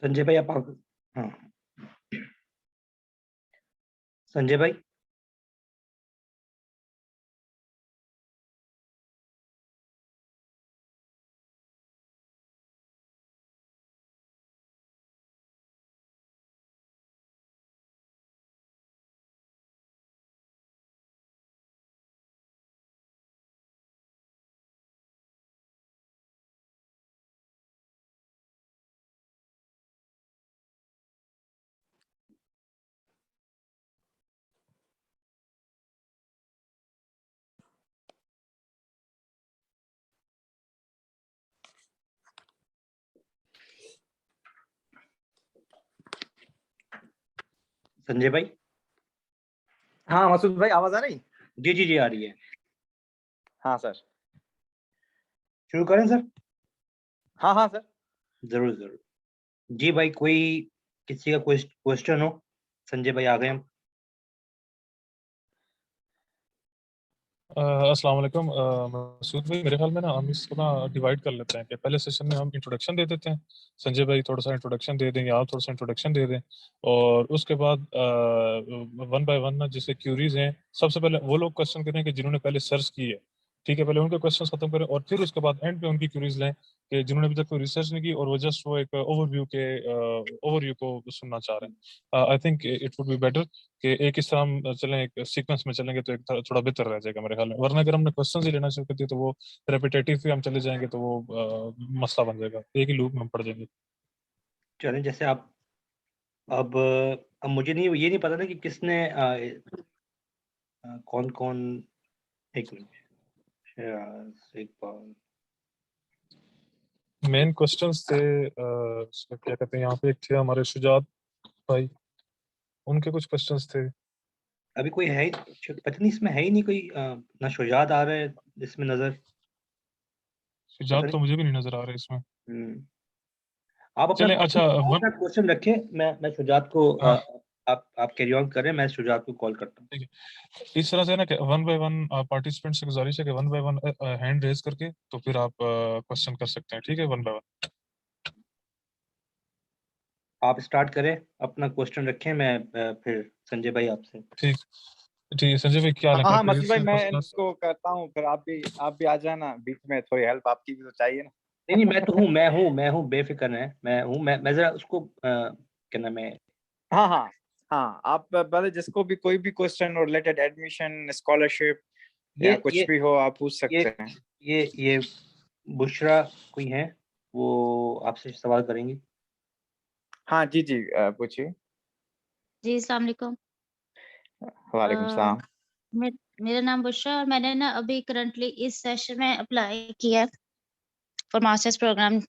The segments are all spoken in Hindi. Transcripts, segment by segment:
संजय भाई आप हाँ संजय भाई संजय भाई हाँ मसूद भाई, आवाज आ रही? जी जी जी आ रही है। हाँ सर। शुरू करें सर? हाँ हाँ सर। जरूर जरूर। जी भाई कोई किसी का क्वेश्चन हो? संजय भाई आ गए हम। अस्सलाम वालेकुम मसूद भाई, मेरे ख्याल में ना हम इसको ना डिवाइड कर लेते हैं कि पहले सेशन में हम इंट्रोडक्शन दे देते हैं, संजय भाई थोड़ा सा इंट्रोडक्शन दे दें या आप थोड़ा सा इंट्रोडक्शन दे दें, और उसके बाद वन बाय वन ना जैसे क्यूरीज हैं सबसे पहले वो लोग क्वेश्चन करें कि जिन्होंने पहले सर्च की है, ठीक है, पहले उनके क्वेश्चन खत्म करें और फिर उसके बाद एंड पे उनकी क्यूरीज लें कि जिन्होंने अभी तक कोई रिसर्च नहीं की और वो जस्ट वो एक ओवरव्यू को सुनना चाह रहे हैं। I think it would be better कि एक इस तरह हम चलें, एक सीक्वेंस में चलेंगे तो एक थोड़ा बेहतर रह जाएगा मेरे ख्याल में, वरना अगर हमने क्वेश्चन ही लेना शुरू कर दिया तो वो रेपिटेटिव भी हम चले जाएंगे तो वो मसला बन जाएगा, एक ही लूप में हम पड़ जाएंगे। चलें जैसे आप अब मुझे नहीं ये नहीं पता था कि किसने कौन कौन। एक मिनट एक बार। मेन क्वेश्चंस थे क्या कहते हैं, यहाँ पे एक थे हमारे शुजात भाई, उनके कुछ क्वेश्चंस थे। अभी कोई है पता नहीं इसमें है ही नहीं कोई ना शुजात आ रहा है इसमें नजर। पता शुजात तो नहीं। मुझे भी नहीं नजर आ रहे इसमें। हम्म, आप अपना चले अच्छा वन। क्वेश्चन रखें। मैं शुजात को हाँ आप कैरी ऑन करें, मैं शुजात को कॉल करता हूँ। ठीक है, इस तरह से ना कि वन बाय वन पार्टिसिपेंट से गुजारिश है कि one by one hand raise करके तो फिर आप क्वेश्चन कर सकते हैं, ठीक है, वन बाय वन। आप स्टार्ट करें, अपना क्वेश्चन रखें, मैं फिर संजय भाई आपसे। ठीक ठीक है, संजय भाई क्या हाल है, हाँ हाँ खैरियत मसूद भाई, से हैं? मैं फर्स्ट क्लास। इनको करता हूँ, फिर आप भी आ जाना बीच में, थोड़ी हेल्प आपकी भी तो चाहिए ना। नहीं नहीं, मैं तो हूँ, मैं हूँ बेफिक्र है, मैं हूँ। मैं जरा उसको क्या नाम है। हाँ हाँ हाँ, आप पहले जिसको भी कोई भी क्वेश्चन रिलेटेड एडमिशन, स्कॉलरशिप ये या कुछ ये भी हो आप पूछ ये सकते हैं। ये बुशरा कोई है, वो आपसे सवाल करेंगी। हाँ जी जी, पूछिए। जी अस्सलाम वालेकुम। वालेकुम अ, सलाम। मे मेरा नाम बुशरा और मैंने ना अभी करंटली इस सेशन में अप्लाई किया है फॉर मास्टर्स प्रोग्राम।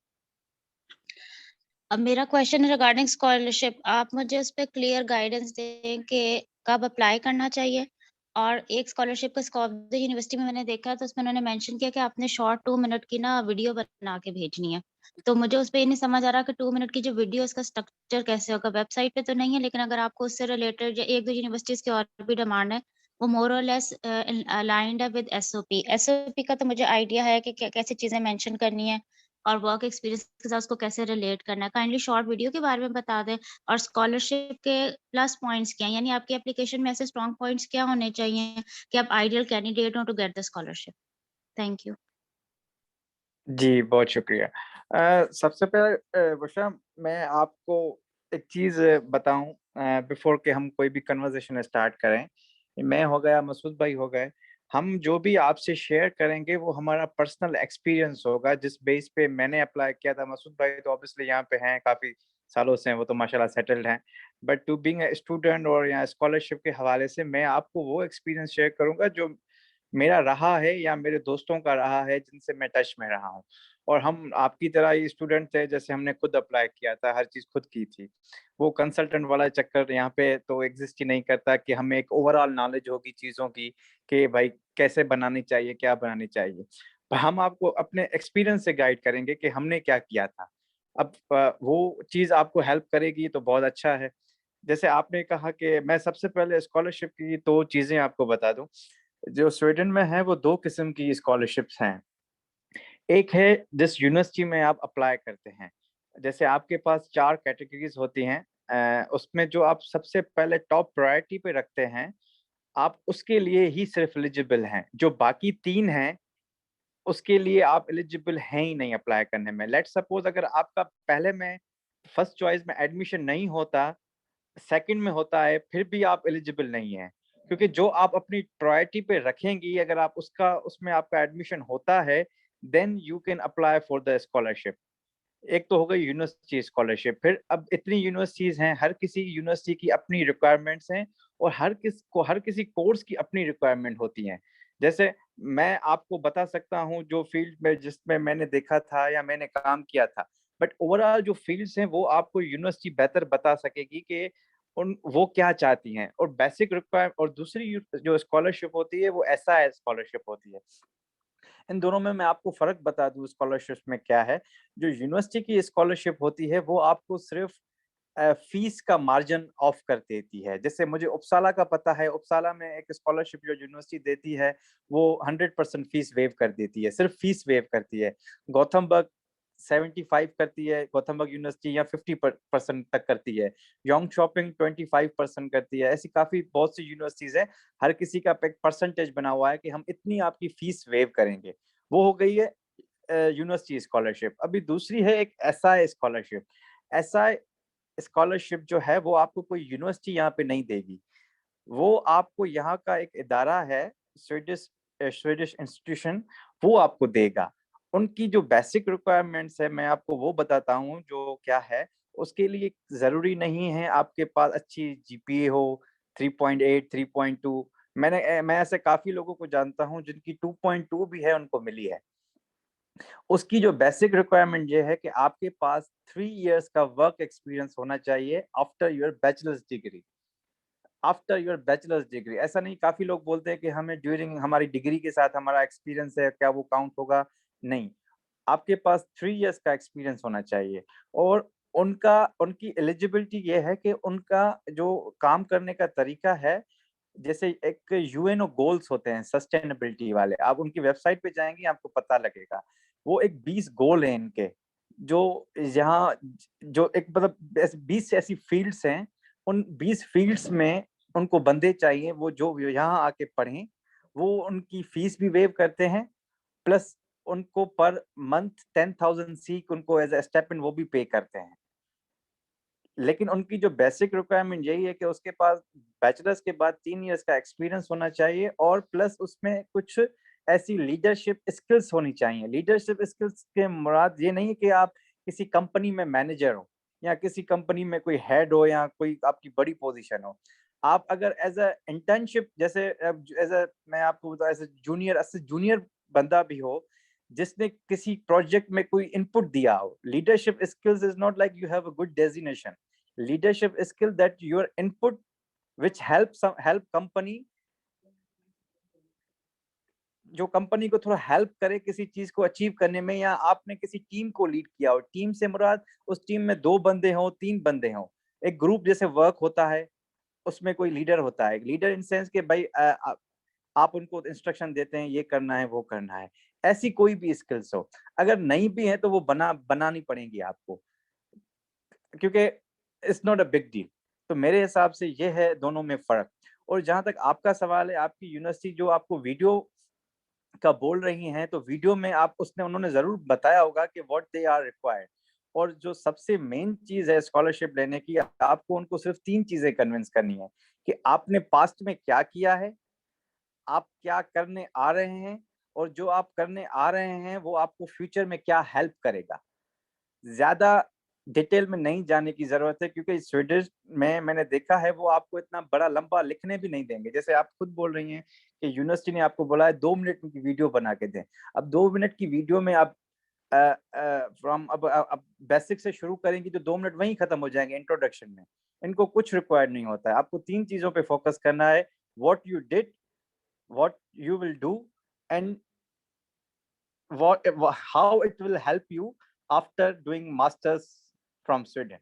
अब मेरा क्वेश्चन है रिगार्डिंग स्कॉलरशिप, आप मुझे उस पे क्लियर गाइडेंस दें कि कब अप्लाई करना चाहिए। और एक स्कॉलरशिप का स्कोप द यूनिवर्सिटी में मैंने देखा तो उसमें उन्होंने मेंशन किया कि आपने शॉर्ट 2 मिनट की ना वीडियो बना के भेजनी है। तो मुझे उस पे ये नहीं समझ आ रहा कि 2 मिनट की जो वीडियो उसका स्ट्रक्चर कैसे होगा? वेबसाइट पे तो नहीं है, लेकिन अगर आपको उससे रिलेटेड या 1-2 यूनिवर्सिटीज़ की और भी डिमांड है, वो मोर और लेस अलाइन्ड है विद एसओपी। एसओपी का तो मुझे आइडिया है कि कैसी चीज़ें मेंशन करनी है और वर्क एक्सपीरियंस के साथ उसको कैसे रिलेट करना है। काइंडली शॉर्ट वीडियो के बारे में बता दें और स्कॉलरशिप के प्लस पॉइंट्स क्या हैं? यानी आपकी एप्लीकेशन में ऐसे स्ट्रॉन्ग पॉइंट्स क्या होने चाहिए कि आप आइडियल कैंडिडेट हो to get the scholarship? Thank you. जी, बहुत शुक्रिया। सबसे पहले बुशरा, मैं आपको एक चीज़ बताऊँ बिफ़ोर कि हम कोई भी कन्वर्सेशन स्टार्ट करें। मैं हो गया, मसूद भाई हो गए, हम जो भी आपसे शेयर करेंगे वो हमारा पर्सनल एक्सपीरियंस होगा, जिस बेस पे मैंने अप्लाई किया था। मसूद भाई तो ऑब्वियसली यहाँ पे हैं, काफ़ी सालों से हैं, वो तो माशाल्लाह सेटल्ड हैं। But to being a student और या स्कॉलरशिप के हवाले से मैं आपको वो एक्सपीरियंस शेयर करूँगा जो मेरा रहा है या मेरे दोस्तों का रहा है जिनसे मैं टच में रहा हूँ। और हम आपकी तरह ही स्टूडेंट थे, जैसे हमने खुद अप्लाई किया था, हर चीज़ खुद की थी। वो कंसल्टेंट वाला चक्कर यहाँ पे तो एग्ज़िस्ट ही नहीं करता कि हमें एक ओवरऑल नॉलेज होगी चीज़ों की कि भाई कैसे बनानी चाहिए, क्या बनानी चाहिए। हम आपको अपने एक्सपीरियंस से गाइड करेंगे कि हमने क्या किया था। अब वो चीज़ आपको हेल्प करेगी तो बहुत अच्छा है। जैसे आपने कहा कि मैं सबसे पहले स्कॉलरशिप की 2 चीज़ें आपको बता दूँ। जो स्वीडन में है वो 2 किस्म की स्कॉलरशिप्स हैं। एक है जिस यूनिवर्सिटी में आप अप्लाई करते हैं, जैसे आपके पास 4 कैटेगरीज होती हैं, उसमें जो आप सबसे पहले टॉप प्रायोरिटी पे रखते हैं, आप उसके लिए ही सिर्फ एलिजिबल हैं। जो बाकी 3 हैं, उसके लिए आप एलिजिबल हैं ही नहीं अप्लाई करने में। लेट्स सपोज अगर आपका पहले में फर्स्ट चॉइस में एडमिशन नहीं होता, सेकंड में होता है, फिर भी आप एलिजिबल नहीं है, क्योंकि जो आप अपनी प्रायोरिटी पे रखेंगी, अगर आप उसमें आपका एडमिशन होता है, then you can apply for the scholarship. एक तो हो गई यूनिवर्सिटी स्कॉलरशिप, फिर अब इतनी यूनिवर्सिटीज हैं, हर किसी यूनिवर्सिटी की अपनी रिक्वायरमेंट्स हैं और हर किसी कोर्स की अपनी रिक्वायरमेंट होती हैं। जैसे मैं आपको बता सकता हूँ जो फील्ड में जिसमें मैंने देखा था या मैंने काम किया था, बट ओवरऑल जो फील्ड्स हैं वो आपको यूनिवर्सिटी बेहतर बता सकेगी कि उन वो क्या चाहती हैं। और बेसिक रिक्वायर और दूसरी जो स्कॉलरशिप होती है वो एसआई स्कॉलरशिप होती है। इन दोनों में मैं आपको फर्क बता दूं स्कॉलरशिप में क्या है। जो यूनिवर्सिटी की स्कॉलरशिप होती है वो आपको सिर्फ फीस का मार्जिन ऑफ कर देती है। जैसे मुझे उपसाला का पता है, उपसाला में एक स्कॉलरशिप जो यूनिवर्सिटी देती है वो 100% फीस वेव कर देती है, सिर्फ फीस वेव करती है। गौतमबर्ग 75 करती है, गौतमबर्ग यूनिवर्सिटी, या 50% तक करती है। यंग शॉपिंग 25% करती है। ऐसी काफी बहुत सी यूनिवर्सिटीज है, हर किसी का एक परसेंटेज बना हुआ है कि हम इतनी आपकी फीस वेव करेंगे। वो हो गई है यूनिवर्सिटी स्कॉलरशिप। अभी दूसरी है एक एसआई स्कॉलरशिप। एसआई स्कॉलरशिप जो है वो आपको कोई यूनिवर्सिटी यहाँ पे नहीं देगी, वो आपको यहाँ का एक इदारा है, स्वीडिश स्वीडिश इंस्टीट्यूशन, वो आपको देगा। उनकी जो बेसिक रिक्वायरमेंट्स है मैं आपको वो बताता हूँ जो क्या है। उसके लिए जरूरी नहीं है आपके पास अच्छी जीपीए हो, 3.8 3.2। मैं ऐसे काफी लोगों को जानता हूँ जिनकी 2.2 भी है, उनको मिली है। उसकी जो बेसिक रिक्वायरमेंट ये है कि आपके पास 3 इयर्स का वर्क एक्सपीरियंस होना चाहिए after your bachelors degree. After your bachelors degree, ऐसा नहीं, काफी लोग बोलते हैं कि हमें ड्यूरिंग हमारी डिग्री के साथ हमारा एक्सपीरियंस है, क्या वो काउंट होगा? नहीं, आपके पास 3 इयर्स का एक्सपीरियंस होना चाहिए। और उनकी एलिजिबिलिटी ये है कि उनका जो काम करने का तरीका है, जैसे एक यूएनओ गोल्स होते हैं सस्टेनेबिलिटी वाले, आप उनकी वेबसाइट पे जाएंगे आपको पता लगेगा। वो एक 20 गोल है इनके, जो यहाँ जो एक मतलब 20 ऐसी फील्ड्स हैं, उन 20 फील्ड्स में उनको बंदे चाहिए वो जो यहाँ आके पढ़ें। वो उनकी फीस भी वेव करते हैं, प्लस उनको पर मंथ 10,000 सीख उनको एज ए स्टेपेंड वो भी पे करते हैं। लेकिन उनकी जो बेसिक रिक्वायरमेंट यही है कि उसके पास बैचलर्स के बाद 3 इयर्स का एक्सपीरियंस होना चाहिए और प्लस उसमें कुछ ऐसी लीडरशिप स्किल्स होनी चाहिए। लीडरशिप स्किल्स के मुराद ये नहीं कि आप किसी कंपनी में मैनेजर हो या किसी कंपनी में कोई हेड हो या कोई आपकी बड़ी पोजीशन हो। आप अगर एज अ इंटर्नशिप, जैसे एज अ मैं आपको बताऊं, एज अ जूनियर बंदा भी हो जिसने किसी प्रोजेक्ट में कोई इनपुट दिया हो। Leadership skills is not like you have a good designation. leadership skill that your input which help company, जो कंपनी को थोड़ा हेल्प करे किसी चीज को अचीव करने में, या आपने किसी टीम को लीड किया हो। टीम से मुराद उस टीम में 2 बंदे हो, 3 बंदे हो, एक ग्रुप जैसे वर्क होता है, उसमें कोई लीडर होता है। लीडर इन सेंस के भाई आप उनको इंस्ट्रक्शन देते हैं ये करना है वो करना है। ऐसी कोई भी स्किल्स हो, अगर नहीं भी है तो वो बनानी पड़ेगी आपको, क्योंकि it's not a big deal. तो मेरे हिसाब से ये है दोनों में फर्क। और जहां तक आपका सवाल है, आपकी यूनिवर्सिटी जो आपको वीडियो का बोल रही हैं, तो वीडियो में आप उन्होंने जरूर बताया होगा कि व्हाट दे आर रिक्वायर्ड। और जो सबसे मेन चीज है स्कॉलरशिप लेने की, आपको उनको सिर्फ 3 चीजें कन्विंस करनी है कि आपने पास्ट में क्या किया है, आप क्या करने आ रहे हैं, और जो आप करने आ रहे हैं वो आपको फ्यूचर में क्या हेल्प करेगा। ज्यादा डिटेल में नहीं जाने की जरूरत है, क्योंकि स्वीडिश में मैंने देखा है वो आपको इतना बड़ा लंबा लिखने भी नहीं देंगे। जैसे आप खुद बोल रही हैं कि यूनिवर्सिटी ने आपको बोला है 2 मिनट की वीडियो बना के दें। अब 2 मिनट की वीडियो में आप फ्रॉम अब बेसिक से शुरू करेंगे तो 2 मिनट वहीं खत्म हो जाएंगे इंट्रोडक्शन में। इनको कुछ रिक्वायर्ड नहीं होता है, आपको 3 चीजों पे फोकस करना है, what you did, what you will do, and how it will help you after doing masters from Sweden।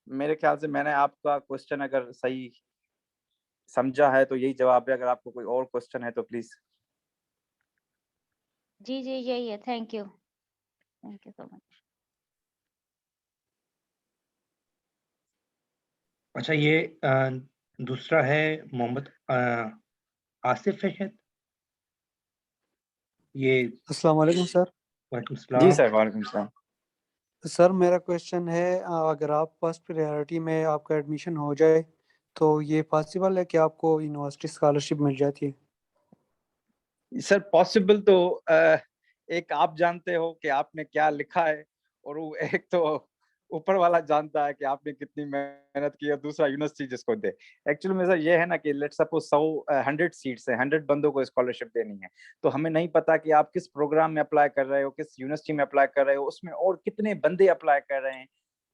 मेरे ख्याल से मैंने आपका क्वेश्चन अगर सही समझा है तो यही जवाब है। अगर आपको कोई और क्वेश्चन है तो प्लीज। जी, जी, यही है। Thank you so much. अच्छा, ये दूसरा है मोहम्मद आसिफ है शायद। ये अस्सलाम वालेकुम सर। वालेकुम जी सलाम। सर, वालेकुम सलाम। सर मेरा क्वेश्चन है अगर आप फर्स्ट प्रायोरिटी में आपका एडमिशन हो जाए तो ये पॉसिबल है कि आपको यूनिवर्सिटी स्कॉलरशिप मिल जाती है? सर पॉसिबल तो एक आप जानते हो कि आपने क्या लिखा है, और वो एक तो ऊपर वाला जानता है कि आपने कितनी मेहनत की, और दूसरा यूनिवर्सिटी जिसको दे। एक्चुअली में सर ये है ना कि लेट्स सपोज 100 सीट्स है, 100 बंदों को स्कॉलरशिप देनी है, तो हमें नहीं पता कि आप किस प्रोग्राम में अप्लाई कर रहे हो, किस यूनिवर्सिटी में अप्लाई कर रहे हो, उसमें और कितने बंदे अप्लाई कर रहे हैं।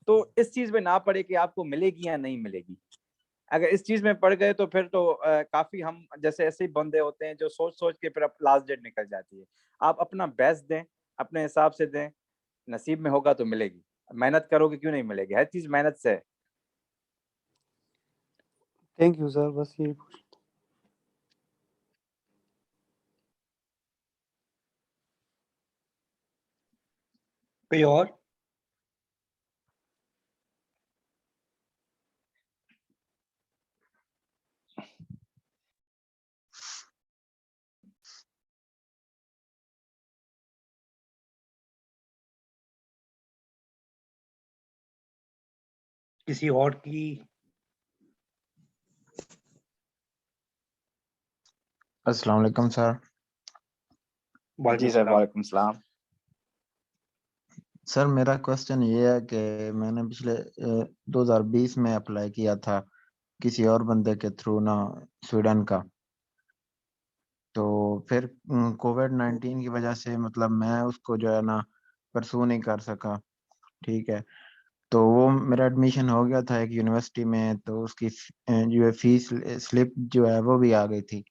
तो इस चीज में ना पड़े कि आपको मिलेगी या नहीं मिलेगी। अगर इस चीज में पड़ गए तो फिर तो काफी हम जैसे ऐसे ही बंदे होते हैं जो सोच सोच के फिर लास्ट डेट निकल जाती है। आप अपना बेस्ट दें, अपने हिसाब से दें, नसीब में होगा तो मिलेगी। मेहनत करोगे क्यों नहीं मिलेगी, हर चीज मेहनत से है। थैंक यू सर, बस यही कोई और? किसी और की? अस्सलाम वालेकुम सर। वालेकुम जी सर, सलाम। वालेकुम सलाम। सर मेरा क्वेश्चन ये है कि मैंने पिछले 2020 में अप्लाई किया था किसी और बंदे के थ्रू ना, स्वीडन का। तो फिर कोविड-19 की वजह से मतलब मैं उसको जो है ना परसू नहीं कर सका। ठीक है, तो वो मेरा एडमिशन हो गया था एक यूनिवर्सिटी में, तो उसकी जो है फीस स्लिप जो है वो भी आ गई थी।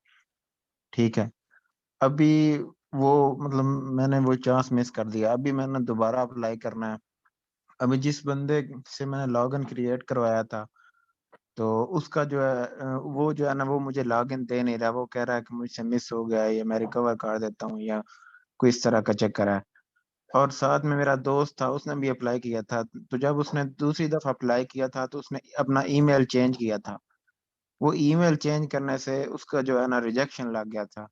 ठीक है, अभी वो मतलब मैंने वो चांस मिस कर दिया। अभी मैंने दोबारा अप्लाई करना है। अभी जिस बंदे से मैंने लॉगिन क्रिएट करवाया था, तो उसका जो है वो जो है ना वो मुझे लॉगिन दे नहीं रहा। वो कह रहा है कि मुझसे मिस हो गया है, या मैं रिकवर कर देता हूँ, या कोई इस तरह का चक्कर है। और साथ में मेरा दोस्त था, उसने भी अप्लाई किया था। तो जब उसने दूसरी दफा अप्लाई किया था तो उसने अपना ईमेल चेंज किया था। वो ईमेल चेंज करने से उसका जो है ना रिजेक्शन लग गया था।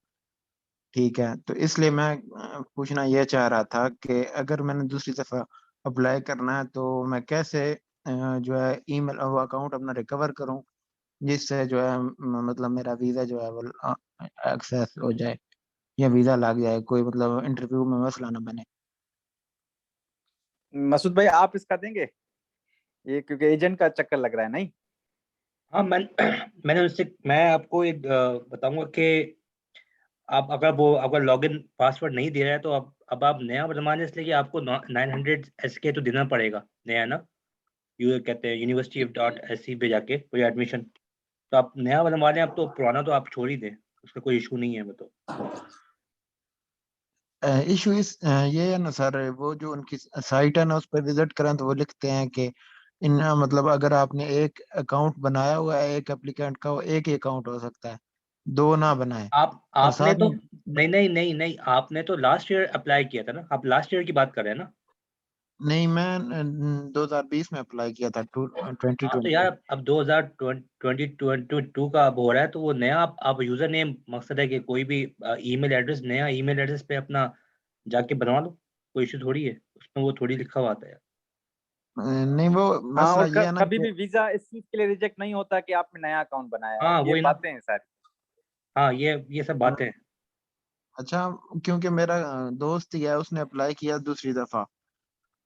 ठीक है, तो इसलिए मैं पूछना ये चाह रहा था कि अगर मैंने दूसरी दफा अप्लाई करना है तो मैं कैसे जो है ईमेल वो अकाउंट अपना रिकवर करूं, जिससे जो है मतलब मेरा वीजा जो है वो एक्सेस हो जाए, या वीजा लग जाए, कोई मतलब इंटरव्यू में मसला ना बने। मसूद भाई आप इसका देंगे, ये क्योंकि एजेंट का चक्कर लग रहा है नहीं। हाँ, मैंने उससे मैं आपको एक बताऊंगा कि आप अगर लॉगिन पासवर्ड नहीं दे रहा है तो अब आप नया बनवाने इसलिए कि आपको 900 SK तो देना पड़ेगा नया ना। यू कहते हैं university.sc पे जाके कोई एडमिशन। तो आप नया बनवा लें, अब तो पुराना तो आप छोड़ ही दें, उसका कोई इशू नहीं है वो तो। इशू ये है ना सर, वो जो उनकी साइट है ना उस पर विजिट करें तो वो लिखते हैं कि इन मतलब अगर आपने एक अकाउंट बनाया हुआ है एक एप्लीकेंट का, वो एक ही अकाउंट हो सकता है, दो ना बनाए। आप और आपने साथ तो में नहीं नहीं नहीं नहीं, आपने तो लास्ट ईयर अप्लाई किया था ना, आप लास्ट ईयर की बात कर रहे हैं ना। नहीं, मैं 2020 में अप्लाई किया था, हाँ तो 2020 यार में। अब 2022 का अब हो रहा है, तो वो नया आप यूजर नेम, मकसद है कि कोई भी ईमेल एड्रेस, नया ईमेल एड्रेस पे अपना जाके बनवा लो, कोई इशू थोड़ी है उसमें, वो थोड़ी लिखा हुआ आता है। नहीं, वो हाँ, मसला और ये है ना कभी कि भी वीजा इस चीज के लिए रिजेक्ट नहीं होता कि आपने नया अकाउंट बनाया है, हाँ ये वही ना। बातें हैं सारी। हाँ ये सब बातें हैं। अच्छा, क्योंकि मेरा दोस्त ही है, उसने अप्लाई किया दूसरी दफा।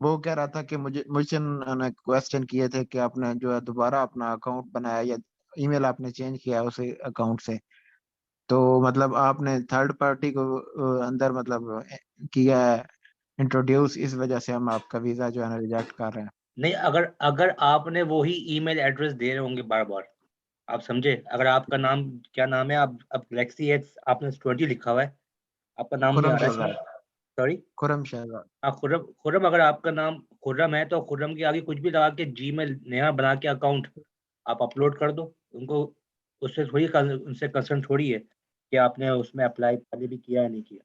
वो कह रहा था कि मुझसे उन्होंने क्वेश्चन किए थे कि आपने जो है दोबारा अपना अकाउंट बनाया या ईमेल आपने चेंज किया है उसी अकाउंट से, तो मतलब आपने थर्ड पार्टी को अंदर मतलब किया है इंट्रोड्यूस, इस वजह से हम आपका वीजा जो है ना रिजेक्ट कर रहे हैं। नहीं, अगर अगर आपने वही ईमेल एड्रेस दे रहे होंगे बार बार, आप समझे, अगर आपका नाम क्या नाम है, आप अब गैलेक्सी एच आपने 20 लिखा हुआ है, आपका नाम नहीं आ खुरम रहा है इसमें। शहजाद। सॉरी। खुरम शहजाद। हाँ, खुर्रम खुर्रम, अगर आपका नाम खुर्रम है तो खुर्रम के आगे कुछ भी लगा के जीमेल नया बना के अकाउंट आप अपलोड कर दो उनको। उससे थोड़ी उनसे कंसर्न थोड़ी है कि आपने उसमें अप्लाई पहले भी किया या नहीं किया।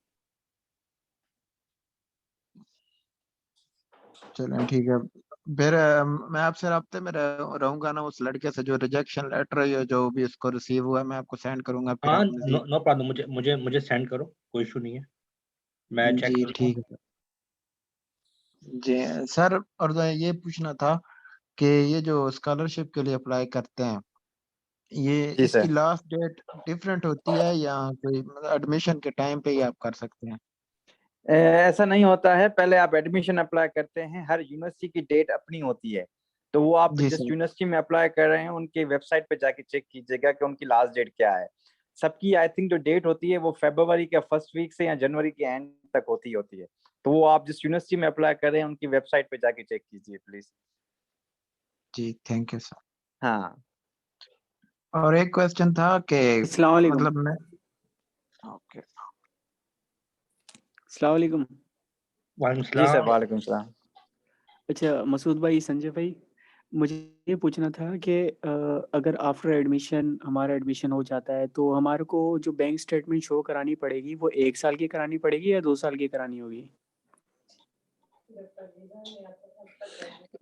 चलें ठीक है, फिर मैं आपसे राब्ते में रहूंगा ना उस लड़के से, जो रिजेक्शन लेटर है जो भी उसको रिसीव हुआ है, मैं आपको सेंड करूंगा। फिर हाँ, आप नो मजीद। नो प्रॉब्लम, मुझे सेंड करो, कोई इशू नहीं है, मैं चेक जी कर लूँगा। ठीक है जी सर। और ये पूछना था कि ये जो स्कॉलरशिप के लिए अप्लाई करते हैं, ये जी इसकी सर। लास्ट डेट डिफरेंट होती है या कोई मतलब एडमिशन के टाइम पे ही आप कर सकते हैं? ऐसा नहीं होता है, पहले आप एडमिशन अप्लाई करते हैं, हर यूनिवर्सिटी की डेट अपनी होती है, तो वो आप जी जिस सर। यूनिवर्सिटी में अप्लाई कर रहे हैं उनके वेबसाइट पे जाके चेक कीजिएगा कि उनकी लास्ट डेट क्या है। सबकी आई थिंक जो डेट होती है वो फरवरी के फर्स्ट वीक से या जनवरी के एंड तक होती है, तो वो आप जिस यूनिवर्सिटी में अप्लाई कर रहे हैं उनकी वेबसाइट पे जाके चेक कीजिए प्लीज। जी थैंक यू सर। हाँ और एक क्वेश्चन था कि अस्सलाम वालेकुम। मतलब मैं ओके अस्सलाम वालेकुम। वालेकुम जी सर, सलाम। वालेकुम सलाम। अच्छा मसूद भाई, संजय भाई, मुझे ये पूछना था कि अगर आफ्टर एडमिशन हमारा एडमिशन हो जाता है तो हमारे को जो बैंक स्टेटमेंट शो करानी पड़ेगी वो 1 साल की करानी पड़ेगी या 2 साल की करानी होगी?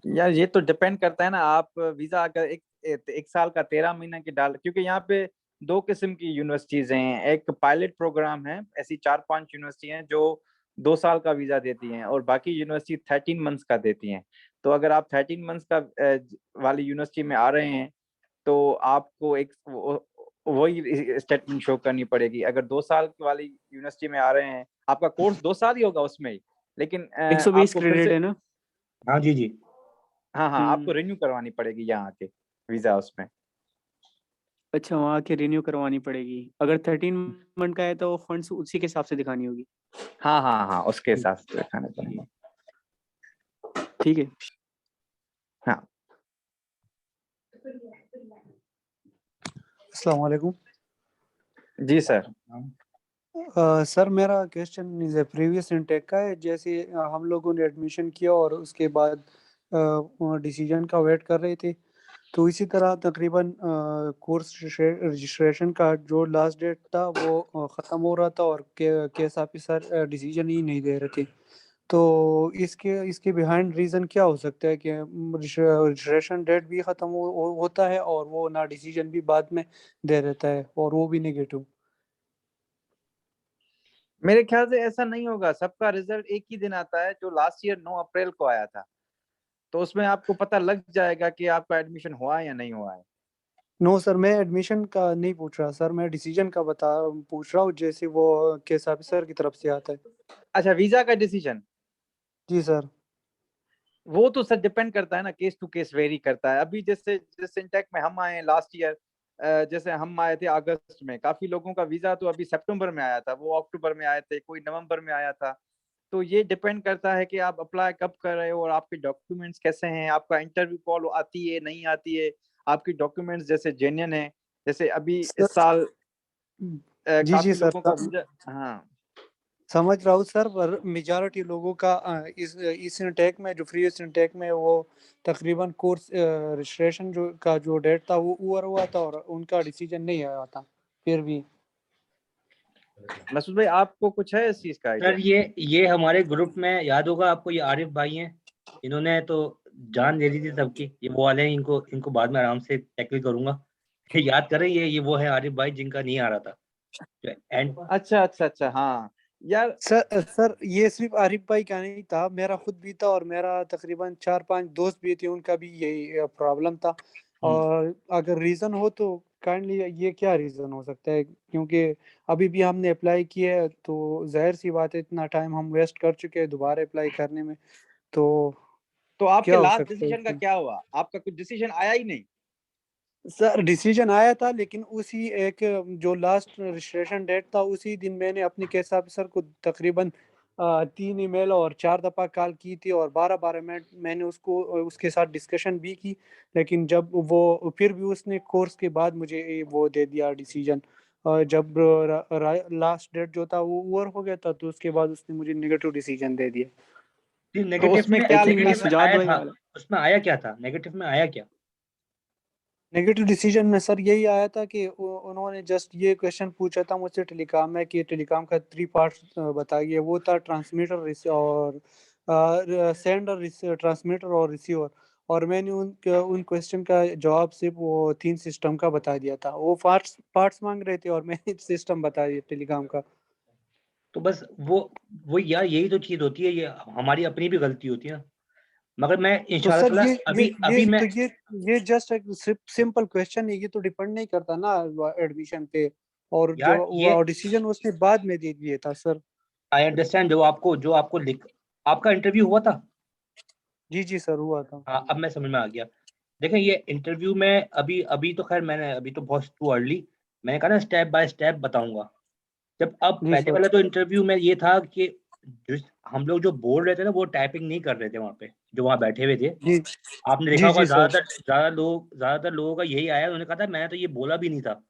यार ये तो डिपेंड करता है ना, आप वीजा अगर एक साल का 13 महीना की डाल, क्योंकि यहाँ पे दो किस्म की यूनिवर्सिटीज हैं, एक पायलट प्रोग्राम है, ऐसी 4-5 यूनिवर्सिटी हैं जो 2 साल का वीजा देती हैं और बाकी यूनिवर्सिटी 13 मंथ्स का देती हैं। तो अगर आप 13 मंथ्स का वाली यूनिवर्सिटी में आ रहे हैं तो आपको एक वही स्टेटमेंट शो करनी पड़ेगी। अगर 2 साल वाली यूनिवर्सिटी में आ रहे हैं, आपका कोर्स 2 साल ही होगा उसमें ही, लेकिन 120 आपको फिर क्रेडिट से, है ना? हाँ जी, जी। हाँ हाँ, आपको हम्म। रिन्यू करवानी पड़ेगी यहाँ आके वीजा उसमें। अच्छा, वहाँ के रिन्यू करवानी पड़ेगी। अगर 13 मंथ का है तो वो फंड्स उसी के हिसाब से दिखानी होगी। हाँ हाँ हाँ, उसके हिसाब से दिखाने पड़ेंगे। ठीक है। हाँ अस्सलाम वालेकुम। जी सर। सर मेरा क्वेश्चन इज प्रीवियस इनटेक का है। जैसे हम लोगों ने एडमिशन किया और उसके बाद डिसीजन का वेट कर रहे थे, तो इसी तरह तकरीबन कोर्स रजिस्ट्रेशन का जो लास्ट डेट था वो ख़त्म हो रहा था और केस ऑफिसर डिसीजन ही नहीं दे रहे थे। तो इसके इसके बिहाइंड रीज़न क्या हो सकता है कि रजिस्ट्रेशन डेट भी ख़त्म होता है और वो ना डिसीजन भी बाद में दे देता है और वो भी नेगेटिव। मेरे ख्याल से ऐसा नहीं होगा, सबका रिजल्ट एक ही दिन आता है, जो लास्ट ईयर 9 अप्रैल को आया था, तो उसमें आपको पता लग जाएगा कि आपका एडमिशन हुआ है या नहीं हुआ है। नो सर, मैं एडमिशन का नहीं पूछ रहा सर, मैं डिसीजन का पूछ रहा हूँ, जैसे वो केस ऑफिसर की तरफ से आता है। अच्छा, वीजा का डिसीजन, जी सर। वो तो सर डिपेंड करता है ना, केस टू केस वेरी करता है। अभी जैसे जैसे इंटेक में हम आए लास्ट ईयर, जैसे हम आए थे अगस्त में, काफी लोगों का वीजा तो अभी सितंबर में आया था, वो अक्टूबर में आए थे, कोई नवंबर में आया था। तो ये डिपेंड करता है कि आप अप्लाई कब कर रहे हो और आपके डॉक्यूमेंट्स कैसे हैं, आपका इंटरव्यू कॉल आती है नहीं आती है, आपकी डॉक्यूमेंट्स जैसे जेन्युइन है। जैसे अभी सर इस साल जी जी काफी सर, लोगों का वीजा, हाँ समझ रहा हूँ सर, पर मेजॉरिटी लोगों का इस इनटेक में, जो फ्री इनटेक में, वो तकरीबन कोर्स रजिस्ट्रेशन जो डेट था वो ओवर हुआ था और उनका डिसीजन नहीं आया था फिर भी। मसूद भाई, आपको कुछ है इस चीज का आइडिया? सर ये हमारे ग्रुप में याद होगा आपको, ये आरिफ भाई हैं, इन्होंने तो जान दे दी थी सबकी। ये वो वाले हैं, इनको इनको बाद में आराम से टैकल करूंगा। याद करें, ये वो है आरिफ भाई जिनका नहीं आ रहा था, जो एंड। अच्छा अच्छा अच्छा, हाँ यार। सर ये सिर्फ आरिफ भाई का नहीं था, मेरा खुद भी था और मेरा तकरीबन 4-5 दोस्त भी थे, उनका भी यही प्रॉब्लम था। और अगर रीज़न हो तो काइंडली ये क्या रीज़न हो सकता है, क्योंकि अभी भी हमने अप्लाई किया है तो जाहिर सी बात है इतना टाइम हम वेस्ट कर चुके हैं दोबारा अप्लाई करने में, तो तो आपके क्या हो लास्ट सकता है डिसीजन का इसमें? क्या हुआ? आपका कुछ डिसीजन आया ही नहीं? सर डिसीजन आया था, लेकिन उसी एक जो लास्ट रजिस्ट्रेशन डेट था उसी दिन मैंने अपने केस ऑफिसर को तकरीबन 3 ईमेल और 4 दफ़ा कॉल की थी और 12-12 मिनट मैंने उसके साथ डिस्कशन भी की। लेकिन जब वो फिर भी उसने कोर्स के बाद मुझे वो दे दिया डिसीजन। जब लास्ट डेट जो था वो ओवर हो गया था तो उसके बाद उसने मुझे नेगेटिव डिसीजन दे दिया। तो नेगेटिव उसमें में आई क्या थिंक लिखा ये नेगेटिव था? में सुजात आया भाई था, वाला। उसमें आया क्या था, नेगेटिव में आया क्या? नेगेटिव डिसीजन में सर यही आया था कि उन्होंने जस्ट ये क्वेश्चन पूछा था मुझसे टेलीकॉम में कि टेलीकॉम का 3 पार्ट्स बताइए। वो था ट्रांसमीटर और सेंडर, ट्रांसमीटर और रिसीवर, और मैंने उन क्वेश्चन का जवाब सिर्फ वो 3 सिस्टम का बता दिया था। वो पार्ट्स मांग रहे थे और मैंने सिस्टम बता दिया टेलीकॉम का। तो बस वो यार यही तो चीज़ होती है, ये हमारी अपनी भी गलती होती है ना। मगर मैं तो इंशाल्लाह सर ताला अभी मैं ये जस्ट एक सिंपल क्वेश्चन है, ये तो डिपेंड नहीं करता ना एडमिशन पे, और जो यार ये वो डिसीजन उसने बाद में दे दिया था सर। आई अंडरस्टैंड जो आपको लिख आपका इंटरव्यू हुआ था। जी सर, हुआ था। हाँ, अब मैं समझ में आ गया। देखें, ये इंटरव्यू में अभी अभी तो खैर मैंने अभी तो बहुत टू अर्ली, मैंने कहा ना स्टेप बाय स्टेप बताऊंगा। जब अब जी पहले सर। वाला तो इंटरव्यू में ये था कि हम लोग जो बोल रहे थे ना वो टाइपिंग नहीं कर रहे थे वहाँ पे, जो वहाँ बैठे हुए थे। जी आपने देखा जी होगा जी सर। ज्यादातर लोगों का यही आया, उन्होंने कहा था मैंने तो ये बोला भी नहीं था।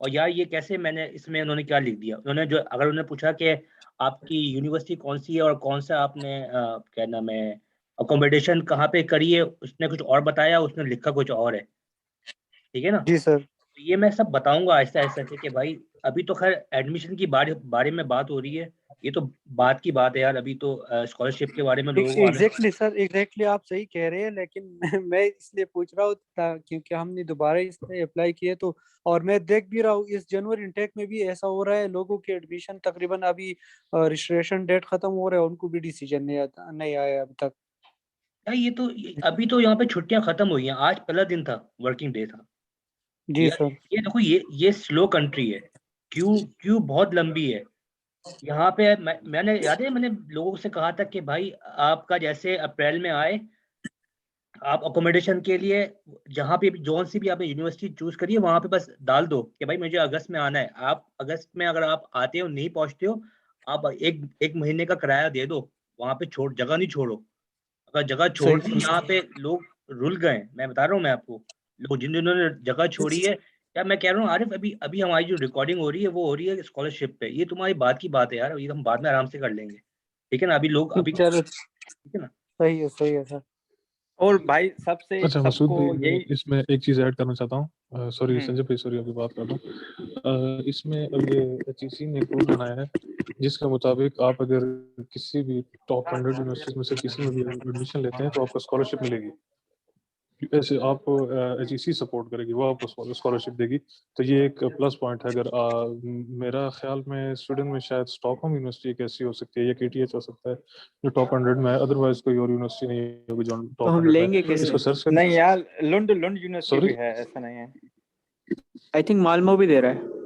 और यार ये कैसे, मैंने इसमें उन्होंने क्या लिख दिया, उन्होंने जो अगर उन्होंने पूछा कि आपकी यूनिवर्सिटी कौन सी है और कौन सा आपने क्या नाम है अकोमोडेशन कहाँ पे करी है, उसने कुछ और बताया, उसने लिखा कुछ और है। ठीक है ना। जी सर। तो ये मैं सब बताऊंगा आहिस्ता आहिस्ता से कि भाई अभी तो खैर एडमिशन की बारे में बात हो रही है। ये तो बात की बात है यार, अभी तो स्कॉलरशिप के बारे में लोगों को आने। एग्जैक्टली सर, एग्जैक्टली आप सही कह रहे हैं, लेकिन मैं इसलिए पूछ रहा हूँ क्योंकि हमने दोबारा इस पे अप्लाई किए तो, और मैं देख भी रहा हूँ इस जनवरी इनटेक में भी ऐसा हो रहा है, लोगों के एडमिशन तकरीबन अभी रजिस्ट्रेशन डेट खत्म हो रहा है, उनको भी डिसीजन नहीं आया अब तक। यार अभी तो यहाँ पे छुट्टियां खत्म हुई हैं, आज पहला दिन था, वर्किंग डे था। जी यार सर। ये देखो, ये स्लो कंट्री है। क्यू बहुत लंबी है यहाँ पे। मैंने याद है मैंने लोगों से कहा था कि भाई आपका जैसे अप्रैल में आए, आप अकोमोडेशन के लिए जहाँ पे भी जौन सी भी आपने यूनिवर्सिटी चूज करी है वहां पे बस डाल दो कि भाई मुझे अगस्त में आना है। आप अगस्त में अगर आप आते हो नहीं पहुंचते हो, आप एक महीने का किराया दे दो, वहां पे जगह नहीं छोड़ो। अगर जगह छोड़ दी, सही। यहाँ पे लोग रुल गए, मैं बता रहा हूँ मैं आपको। लोग जिन्होंने जगह छोड़ी है, यार मैं कह रहा हूँ आरिफ, अभी अभी हमारी जो रिकॉर्डिंग हो रही है वो हो रही है स्कॉलरशिप पे। ये तुम्हारी बात की बात है यार, ये तो हम बाद में आराम से कर लेंगे। ठीक है ना, अभी लोग अभी चलो, ठीक है ना। सही है सर। और भाई सबसे अच्छा मसूद सबको भाई, मैं यही इसमें एक चीज़ ऐड करना चाहता हूँ। सॉरी हम्म संजय भाई, सॉरी आपकी बात कर दूँ। इसमें अब ये HEC ने एक रूल बनाया है जिसके मुताबिक आप अगर किसी भी टॉप 100 यूनिवर्सिटीज में से किसी में भी एडमिशन लेते हैं तो आपको स्कॉलरशिप मिलेगी। ऐसे आपको HEC सपोर्ट करेगी, वो आपको स्कॉलरशिप देगी। तो ये एक प्लस पॉइंट है। अगर मेरा ख्याल में स्वीडन में शायद स्टॉकहोम यूनिवर्सिटी एक ऐसी हो सकती है या KTH हो सकता है जो टॉप 100 में है, अदरवाइज कोई और यूनिवर्सिटी नहीं होगी जो तो टॉप हम 100 में लेंगे है। इसको कैसे? सर्च कर। नहीं यार, लुंड यूनिवर्सिटी सॉरी भी है, ऐसा नहीं है। आई थिंक मालमो भी दे रहा है।